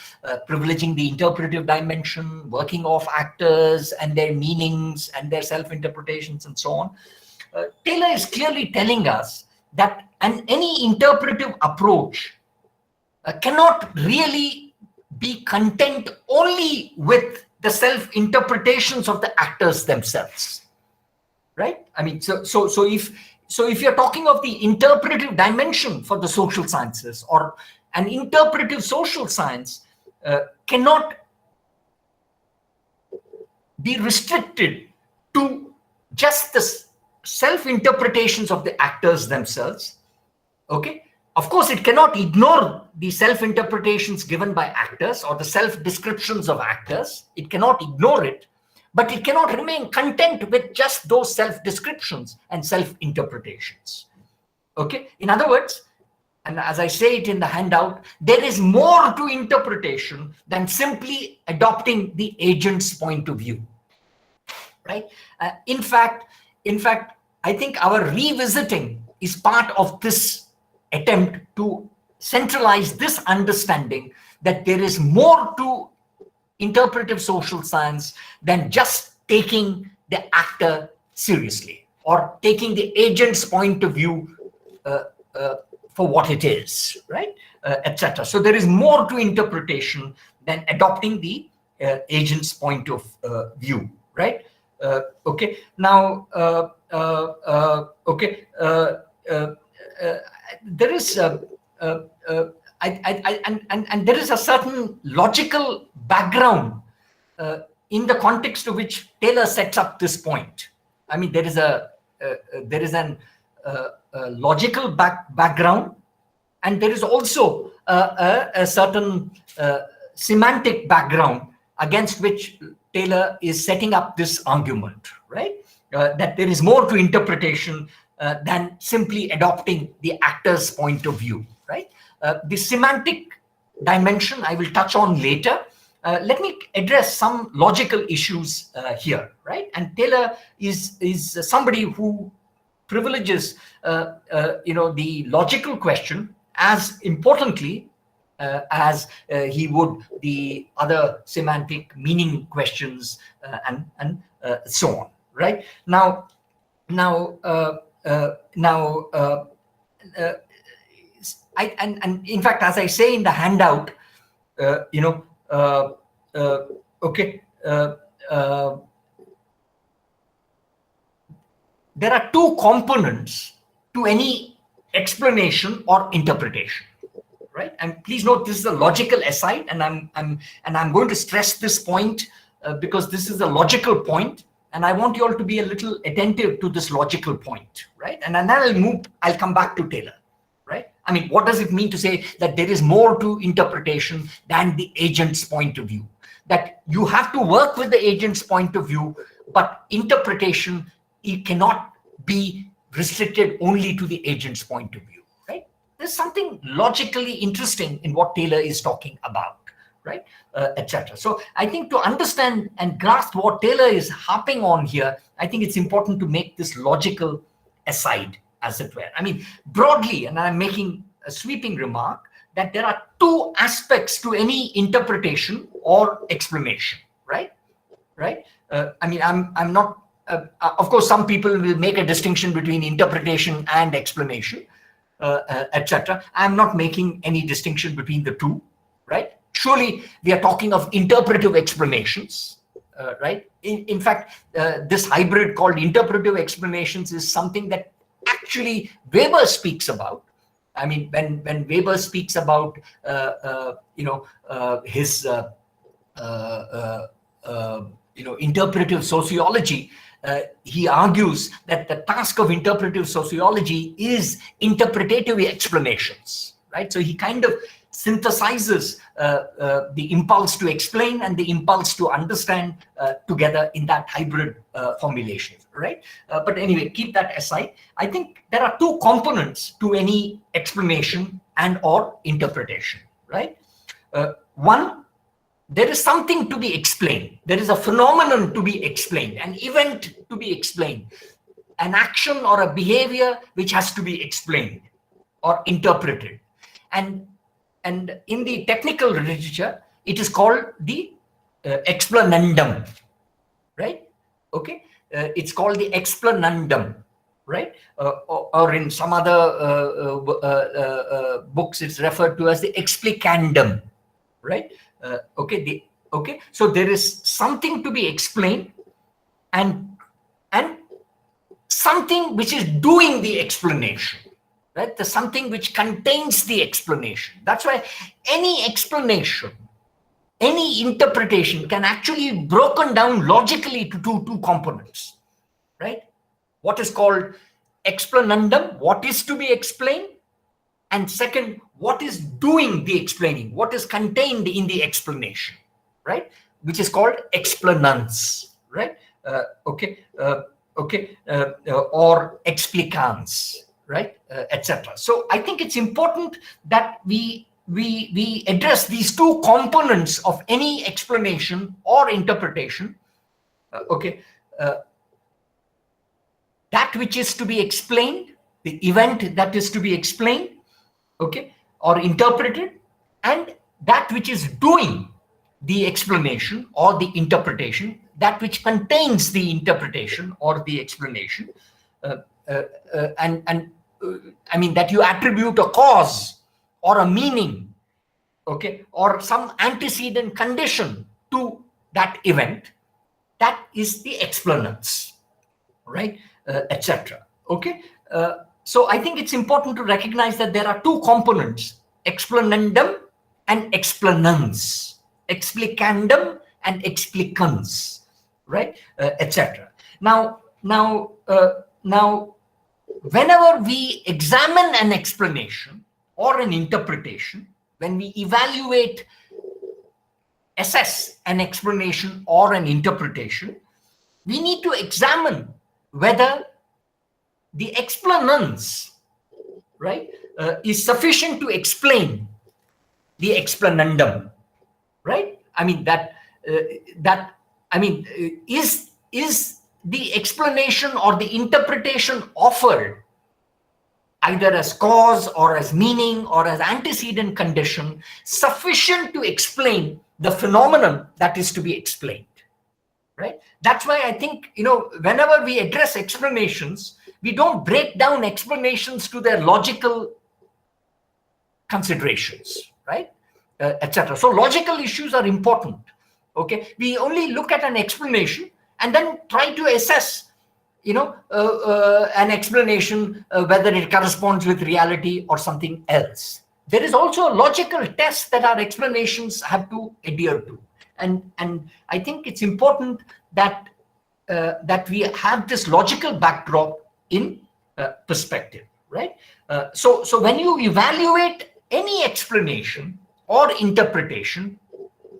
A: privileging the interpretive dimension, working off actors and their meanings and their self-interpretations and so on. Taylor is clearly telling us that any interpretive approach cannot really be content only with the self-interpretations of the actors themselves, right? I mean, so if you're talking of the interpretive dimension for the social sciences, or an interpretive social science cannot be restricted to just the self-interpretations of the actors themselves, okay? Of course, it cannot ignore the self-interpretations given by actors or the self-descriptions of actors. It cannot ignore it, but it cannot remain content with just those self-descriptions and self-interpretations. Okay? In other words, and as I say it in the handout, there is more to interpretation than simply adopting the agent's point of view. Right? In fact, I think our revisiting is part of this attempt to centralize this understanding that there is more to interpretive social science than just taking the actor seriously or taking the agent's point of view for what it is, right, etc. So there is more to interpretation than adopting the agent's point of view, right? Okay. Now, okay. There is and there is a certain logical background in the context to which Taylor sets up this point. I mean, there is an logical background, and there is also a certain semantic background against which Taylor is setting up this argument, right? That there is more to interpretation than simply adopting the actor's point of view, right? The semantic dimension I will touch on later. Let me address some logical issues here, right? And Taylor is somebody who privileges, the logical question as importantly as he would the other semantic meaning questions and so on, right? Now, in fact, as I say in the handout, okay, there are two components to any explanation or interpretation, right? And please note this is a logical aside, and I'm going to stress this point because this is a logical point. And I want you all to be a little attentive to this logical point, right? And then I'll come back to Taylor, right? I mean, what does it mean to say that there is more to interpretation than the agent's point of view? That you have to work with the agent's point of view, but interpretation, it cannot be restricted only to the agent's point of view, right? There's something logically interesting in what Taylor is talking about, right? Etc. So I think to understand and grasp what Taylor is harping on here, I think it's important to make this logical aside, as it were. I mean, broadly, and I'm making a sweeping remark, that there are two aspects to any interpretation or explanation, right? Right? I mean, I'm not, of course, some people will make a distinction between interpretation and explanation, etc. I'm not making any distinction between the two, right? surely we are talking of interpretive explanations, right? In fact, this hybrid called interpretive explanations is something that actually Weber speaks about. I mean, when Weber speaks about his interpretive sociology, he argues that the task of interpretive sociology is interpretative explanations, right? So he kind of synthesizes the impulse to explain and the impulse to understand together in that hybrid formulation, right? But anyway, keep that aside. I think there are two components to any explanation and or interpretation, right? One, there is something to be explained. There is a phenomenon to be explained, an event to be explained, an action or a behavior which has to be explained or interpreted. And in the technical literature, it is called the explanandum, right? Okay, it's called the explanandum, right? Or in some other books, it's referred to as the explicandum, right? Okay. So there is something to be explained, and something which is doing the explanation, right? The something which contains the explanation. That's why any explanation, any interpretation can actually be broken down logically to two components, right? What is called explanandum, what is to be explained, and second, what is doing the explaining, what is contained in the explanation, right? Which is called explanans, right? Or explicans, right? Etc. So I think it's important that we address these two components of any explanation or interpretation. That which is to be explained, the event that is to be explained, okay, or interpreted, and that which is doing the explanation or the interpretation, that which contains the interpretation or the explanation, I mean that you attribute a cause or a meaning, okay, or some antecedent condition to that event. That is the explanans, right? Etc. Okay. So I think it's important to recognize that there are two components: explanandum and explanans, explicandum and explicans, right? Etc. Now, whenever we examine an explanation or an interpretation, when we evaluate, assess an explanation or an interpretation, we need to examine whether the explanans, right, is sufficient to explain the explanandum, right? I mean is the explanation or the interpretation offered either as cause or as meaning or as antecedent condition sufficient to explain the phenomenon that is to be explained, right? That's why I think, whenever we address explanations, we don't break down explanations to their logical considerations, right? Etc. So logical issues are important. Okay, we only look at an explanation and then try to assess, an explanation, whether it corresponds with reality or something else. There is also a logical test that our explanations have to adhere to, and I think it's important that we have this logical backdrop in perspective, right? So when you evaluate any explanation or interpretation,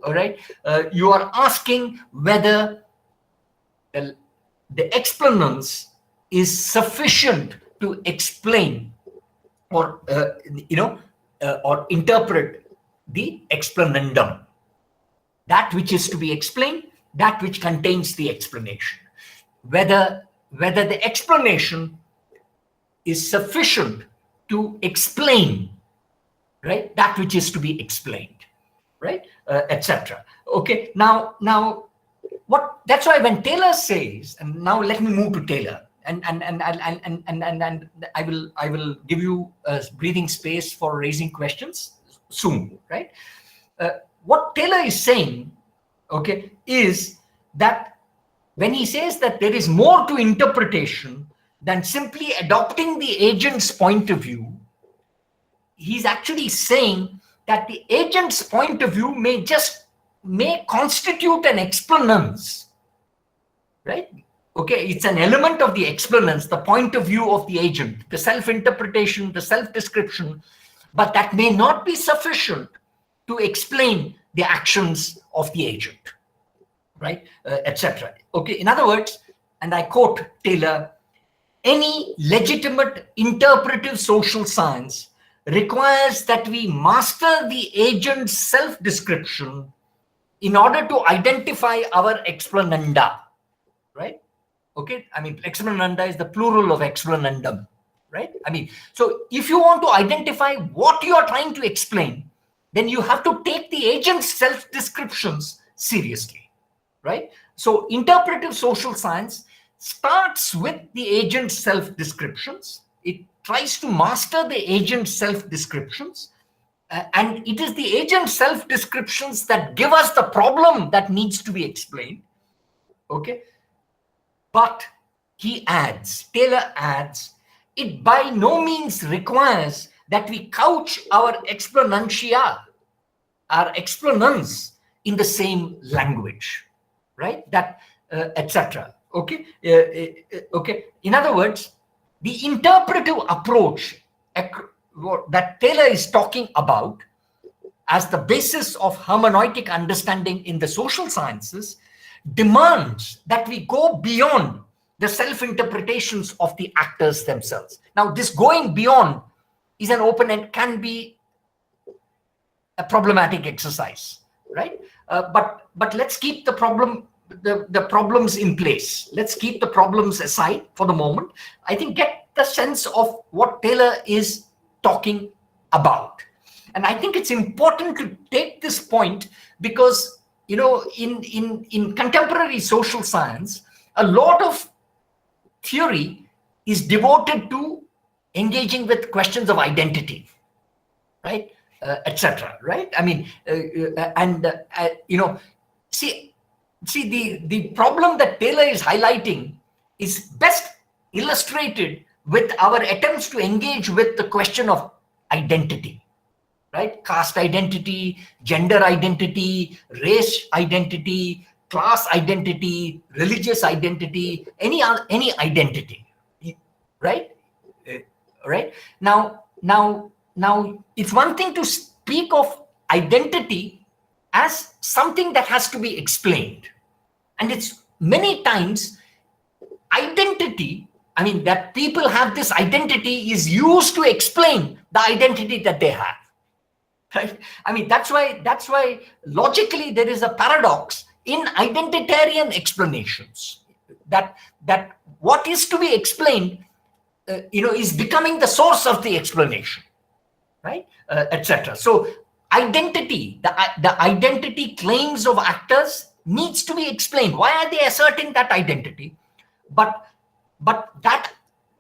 A: all right, you are asking whether the explanans is sufficient to explain or or interpret the explanandum, that which is to be explained, that which contains the explanation, whether the explanation is sufficient to explain, right, that which is to be explained, right? Etc. Okay, now that's why when Taylor says, and now let me move to Taylor, and I will give you breathing space for raising questions soon, right? what Taylor is saying, okay, is that when he says that there is more to interpretation than simply adopting the agent's point of view, he's actually saying that the agent's point of view may constitute an explanans, right? Okay, it's an element of the explanans, the point of view of the agent, the self-interpretation, the self-description, but that may not be sufficient to explain the actions of the agent, right, etc. Okay, in other words, and I quote Taylor, any legitimate interpretive social science requires that we master the agent's self-description in order to identify our explananda, right? Okay, I mean, explananda is the plural of explanandum, right? I mean, so if you want to identify what you are trying to explain, then you have to take the agent's self-descriptions seriously, right? So interpretive social science starts with the agent's self-descriptions. It tries to master the agent's self-descriptions, and it is the agent's self-descriptions that give us the problem that needs to be explained, okay? But Taylor adds, it by no means requires that we couch our explanantia, our explanans, in the same language, right? That, etc. Okay. Okay. In other words, the interpretive approach that Taylor is talking about as the basis of hermeneutic understanding in the social sciences demands that we go beyond the self-interpretations of the actors themselves. Now, this going beyond is an open and can be a problematic exercise, right? But let's keep the problems in place. Let's keep the problems aside for the moment. I think get the sense of what Taylor is talking about. And I think it's important to take this point because, you know, in contemporary social science, a lot of theory is devoted to engaging with questions of identity, right, etc. Right? I mean, you know, see the problem that Taylor is highlighting is best illustrated with our attempts to engage with the question of identity. Right? Caste identity, gender identity, race identity, class identity, religious identity, any identity, right? Right? Now, it's one thing to speak of identity as something that has to be explained. And it's many times identity, I mean, that people have this identity is used to explain the identity that they have. Right? I mean, that's why logically there is a paradox in identitarian explanations that what is to be explained, you know, is becoming the source of the explanation, right? Etc. So identity, the identity claims of actors needs to be explained. Why are they asserting that identity? But that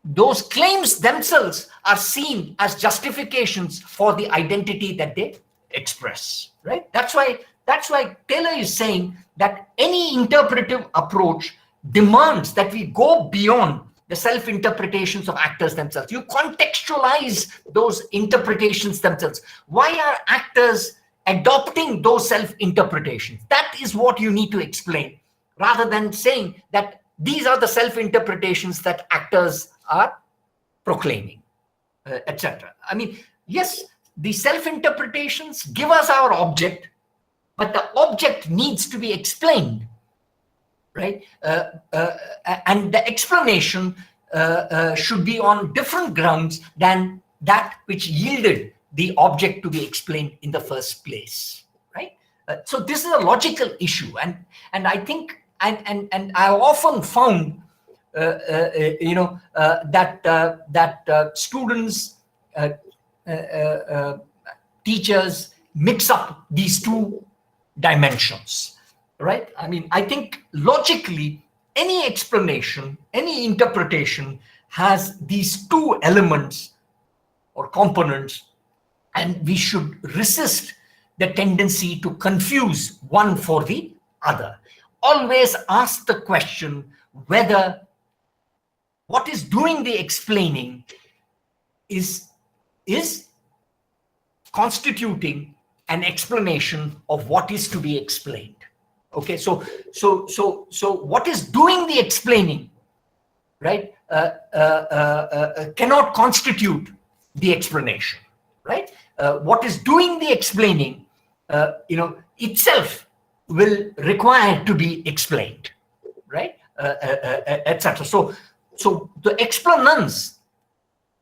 A: those claims themselves are seen as justifications for the identity that they express, right? That's why Taylor is saying that any interpretive approach demands that we go beyond the self-interpretations of actors themselves. You contextualize those interpretations themselves. Why are actors adopting those self-interpretations? That is what you need to explain, rather than saying that these are the self-interpretations that actors are proclaiming, etc. I mean, yes, the self-interpretations give us our object, but the object needs to be explained, right? And the explanation should be on different grounds than that which yielded the object to be explained in the first place, right? So this is a logical issue, and I think, and I often found, you know, that students, teachers mix up these two dimensions, right? I mean, I think logically, any explanation, any interpretation has these two elements or components, and we should resist the tendency to confuse one for the other. Always ask the question whether what is doing the explaining is constituting an explanation of what is to be explained. Okay, so what is doing the explaining, right, cannot constitute the explanation, right? What is doing the explaining, itself will require to be explained, right, etc. So the explanans,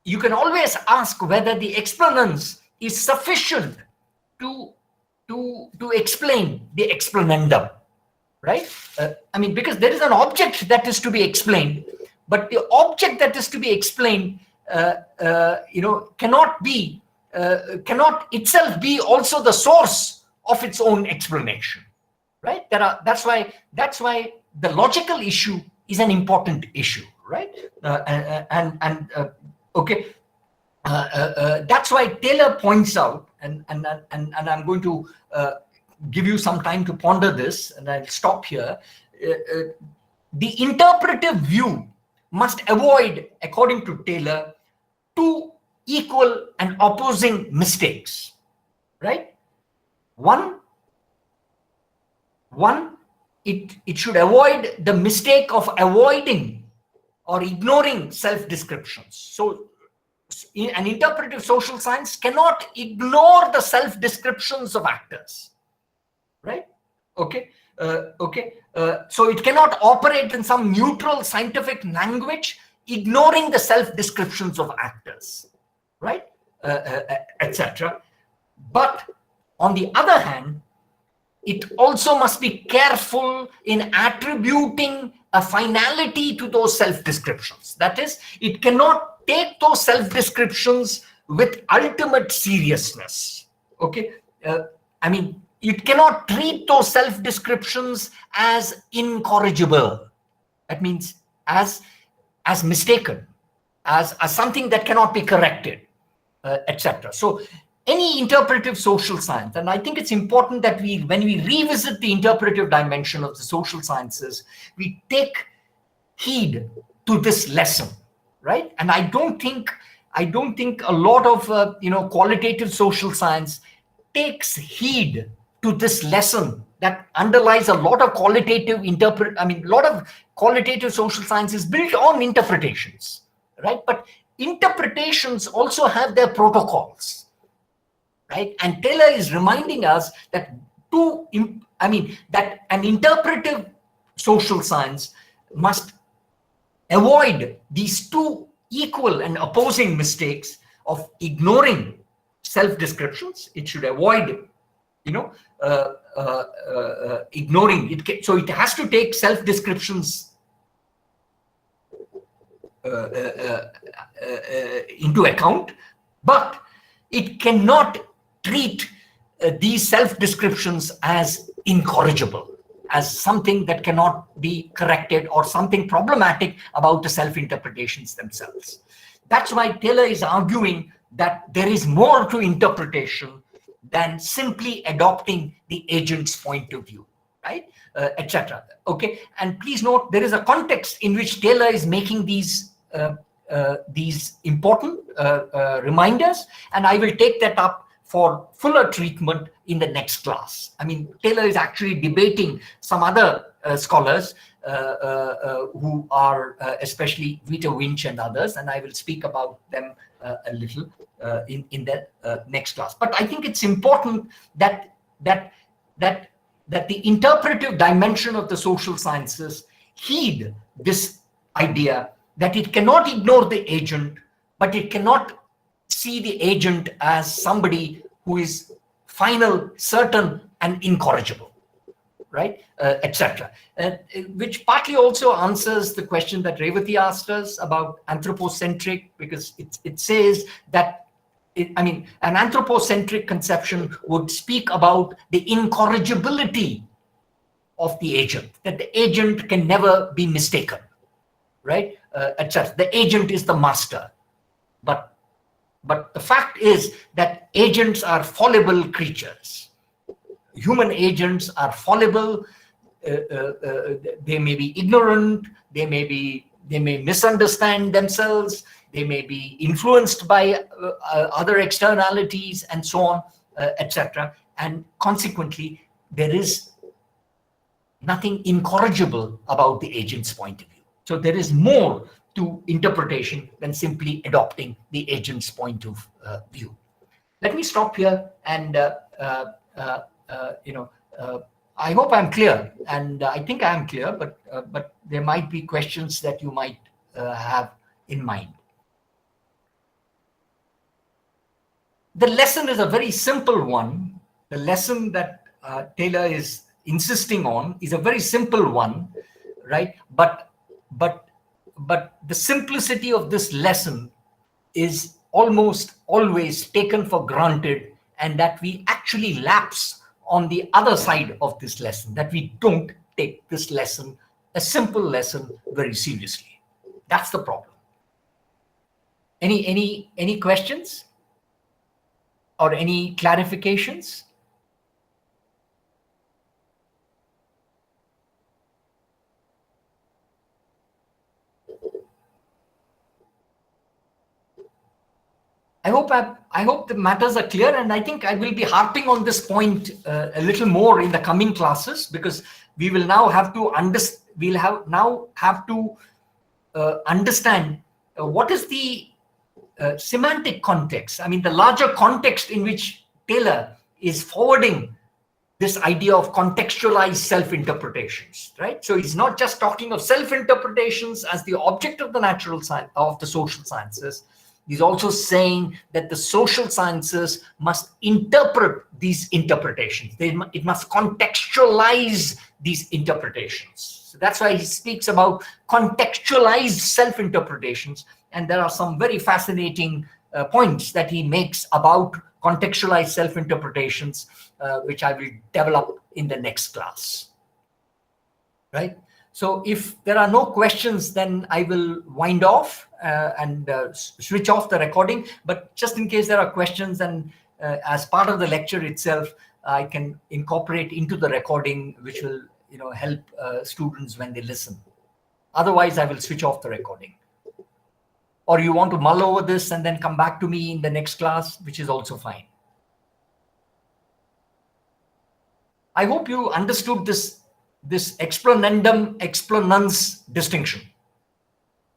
A: you can always ask whether the explanans is sufficient to explain the explanandum, right? Because there is an object that is to be explained, but the object that is to be explained, cannot itself be also the source of its own explanation, right? That's why the logical issue is an important issue, right? That's why Taylor points out, and I'm going to give you some time to ponder this, and I'll stop here. The interpretive view must avoid, according to Taylor, two equal and opposing mistakes, right? One, it should avoid the mistake of avoiding or ignoring self-descriptions. So an interpretive social science cannot ignore the self-descriptions of actors, right? Okay. So it cannot operate in some neutral scientific language, ignoring the self-descriptions of actors, right? Etc. But on the other hand, it also must be careful in attributing a finality to those self-descriptions. That is, it cannot take those self-descriptions with ultimate seriousness. Okay, it cannot treat those self-descriptions as incorrigible. That means as mistaken, as something that cannot be corrected, etc. So any interpretive social science, and I think it's important that when we revisit the interpretive dimension of the social sciences, we take heed to this lesson, right? And I don't think a lot of qualitative social science takes heed to this lesson that underlies a lot of qualitative social science is built on interpretations, right? But interpretations also have their protocols, right? And Taylor is reminding us that that an interpretive social science must avoid these two equal and opposing mistakes of ignoring self-descriptions. It should avoid, ignoring it. So it has to take self-descriptions into account, but it cannot treat these self-descriptions as incorrigible, as something that cannot be corrected or something problematic about the self-interpretations themselves. That's why Taylor is arguing that there is more to interpretation than simply adopting the agent's point of view, right? Etc. Okay, and please note there is a context in which Taylor is making these important reminders, and I will take that up for fuller treatment in the next class. Taylor is actually debating some other scholars who are especially Vita Winch and others, and I will speak about them a little in the next class. But I think it's important that the interpretive dimension of the social sciences heed this idea that it cannot ignore the agent, but it cannot see the agent as somebody who is final, certain, and incorrigible, right? Etc. Which partly also answers the question that Revati asked us about anthropocentric, because it says that an anthropocentric conception would speak about the incorrigibility of the agent, that the agent can never be mistaken, right? Etc. The agent is the master, but the fact is that agents are fallible creatures, human agents are fallible. They may be ignorant. They may misunderstand themselves. They may be influenced by other externalities and so on, etc. And consequently, there is nothing incorrigible about the agent's point of view. So there is more to interpretation than simply adopting the agent's point of view. Let me stop here, and I hope I'm clear, and I think I am clear, but there might be questions that you might have in mind. The lesson is a very simple one. The lesson that Taylor is insisting on is a very simple one, right? But the simplicity of this lesson is almost always taken for granted, and that we actually lapse on the other side of this lesson, that we don't take this lesson, a simple lesson, very seriously. That's the problem. Any questions or any clarifications? I hope the matters are clear, and I think I will be harping on this point a little more in the coming classes, because we will now have to understand what is the semantic context. I mean, the larger context in which Taylor is forwarding this idea of contextualized self-interpretations, right? So he's not just talking of self-interpretations as the object of the natural science, of the social sciences. He's also saying that the social sciences must interpret these interpretations. It must contextualize these interpretations. So that's why he speaks about contextualized self-interpretations. And there are some very fascinating points that he makes about contextualized self-interpretations, which I will develop in the next class, right? So if there are no questions, then I will wind off and switch off the recording. But just in case there are questions, and as part of the lecture itself, I can incorporate into the recording, which will help students when they listen. Otherwise, I will switch off the recording. Or you want to mull over this and then come back to me in the next class, which is also fine. I hope you understood this explanandum explanans distinction,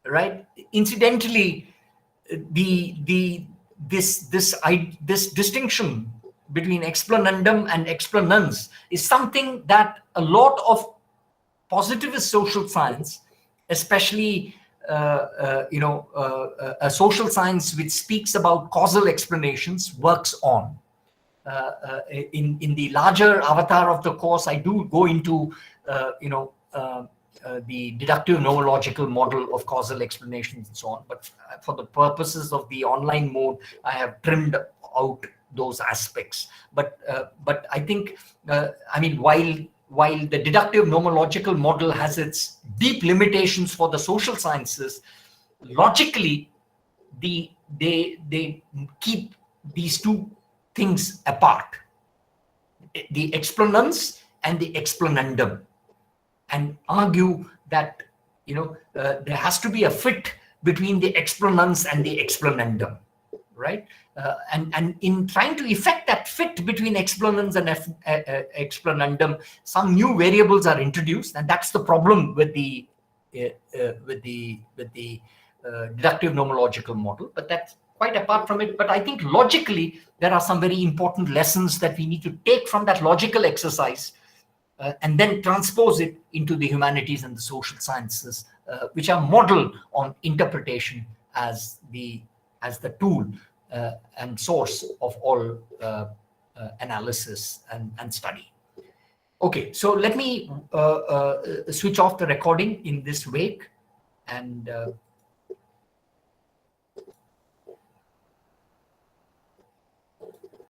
A: right? Incidentally, this distinction between explanandum and explanans is something that a lot of positivist social science, especially a social science which speaks about causal explanations, works on. In the larger avatar of the course, I do go into the deductive nomological model of causal explanations and so on. But for the purposes of the online mode, I have trimmed out those aspects. But I think, while the deductive nomological model has its deep limitations for the social sciences, logically, they keep these two things apart, the explanans and the explanandum, and argue that there has to be a fit between the explanans and the explanandum, right? And in trying to effect that fit between explanans and explanandum, some new variables are introduced, and that's the problem with the deductive nomological model. But that's quite apart from it. But I think logically there are some very important lessons that we need to take from that logical exercise, and then transpose it into the humanities and the social sciences, which are modeled on interpretation as the tool and source of all analysis and study. Okay, so let me switch off the recording in this wake, and